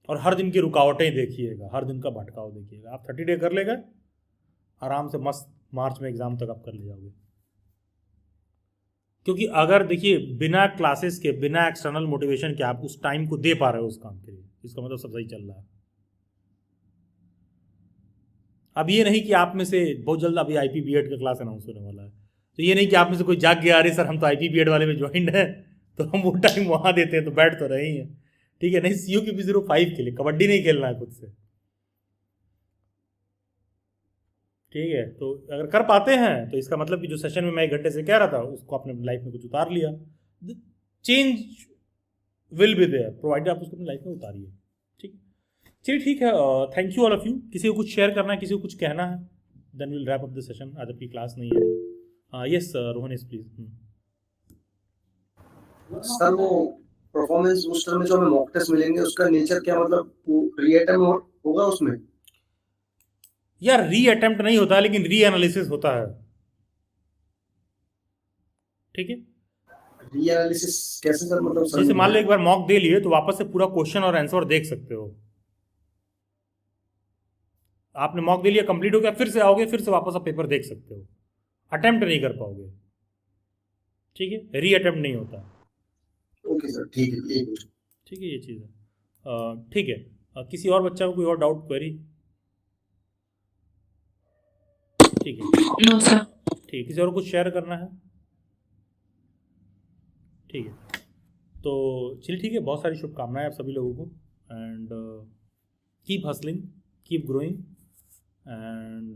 और हर दिन की रुकावटें देखिएगा, हर दिन का भटकाव देखिएगा। आप 30 डे कर लेगा आराम से मस्त मार्च में एग्जाम तक आप कर ले जाओगे। क्योंकि अगर देखिए बिना क्लासेस के, बिना एक्सटर्नल मोटिवेशन के आप उस टाइम को दे पा रहे हो उस काम के लिए, इसका मतलब सब सही चल रहा है। अब ये नहीं कि आप में से बहुत जल्द अभी IP B.Ed का क्लास अनाउंस होने वाला है, तो ये नहीं कि आप में से कोई जाग गया अरे सर हम तो IP B.Ed वाले में ज्वाइंड है तो हम वो टाइम वहाँ देते हैं तो बैठ तो रहे ही हैं, ठीक है। नहीं, CUQ-05 के लिए कबड्डी नहीं खेलना है खुद से, ठीक है। तो अगर कर पाते हैं तो इसका मतलब कि जो सेशन में मैं 1 घंटे से कह रहा था उसको आपने लाइफ में कुछ उतार लिया, change will be there provided आप उसको अपनी लाइफ में उतारिए, ठीक। चलिए ठीक है, thank you all of you. किसी को कुछ शेयर करना है, किसी को कुछ कहना है, then will wrap up the session. आज आपकी क्लास नहीं है। Yes Rohan please. सर वो परफॉर्मेंस बूस्टर में जो हमें मॉक टेस्ट मिलेंगे उसका नेचर क्या, मतलब वो रीअटेम्प्ट होगा उसमें? यार रीअटेम्प्ट नहीं होता है लेकिन रीएनालिसिस होता है, ठीक है। रीएनालिसिस कैसे सर, मतलब जैसे मान लो एक बार मॉक दे लिए तो वापस से पूरा क्वेश्चन और आंसर देख सकते हो, आपने मॉक दे लिया, कंप्लीट हो गया, फिर से आओगे, फिर से वापस आप पेपर देख सकते हो, अटेम्प्ट नहीं कर पाओगे, ठीक है, री अटेम्प्ट नहीं होता। ओके सर, ठीक है, ठीक है, ये चीज़ है। ठीक है, किसी और बच्चा को कोई और डाउट, क्वेरी? ठीक है, नो सर। ठीक है, किसी और को कुछ शेयर करना है? ठीक है, तो चलिए, ठीक है, बहुत सारी शुभकामनाएं आप सभी लोगों को, and keep hustling, keep growing, and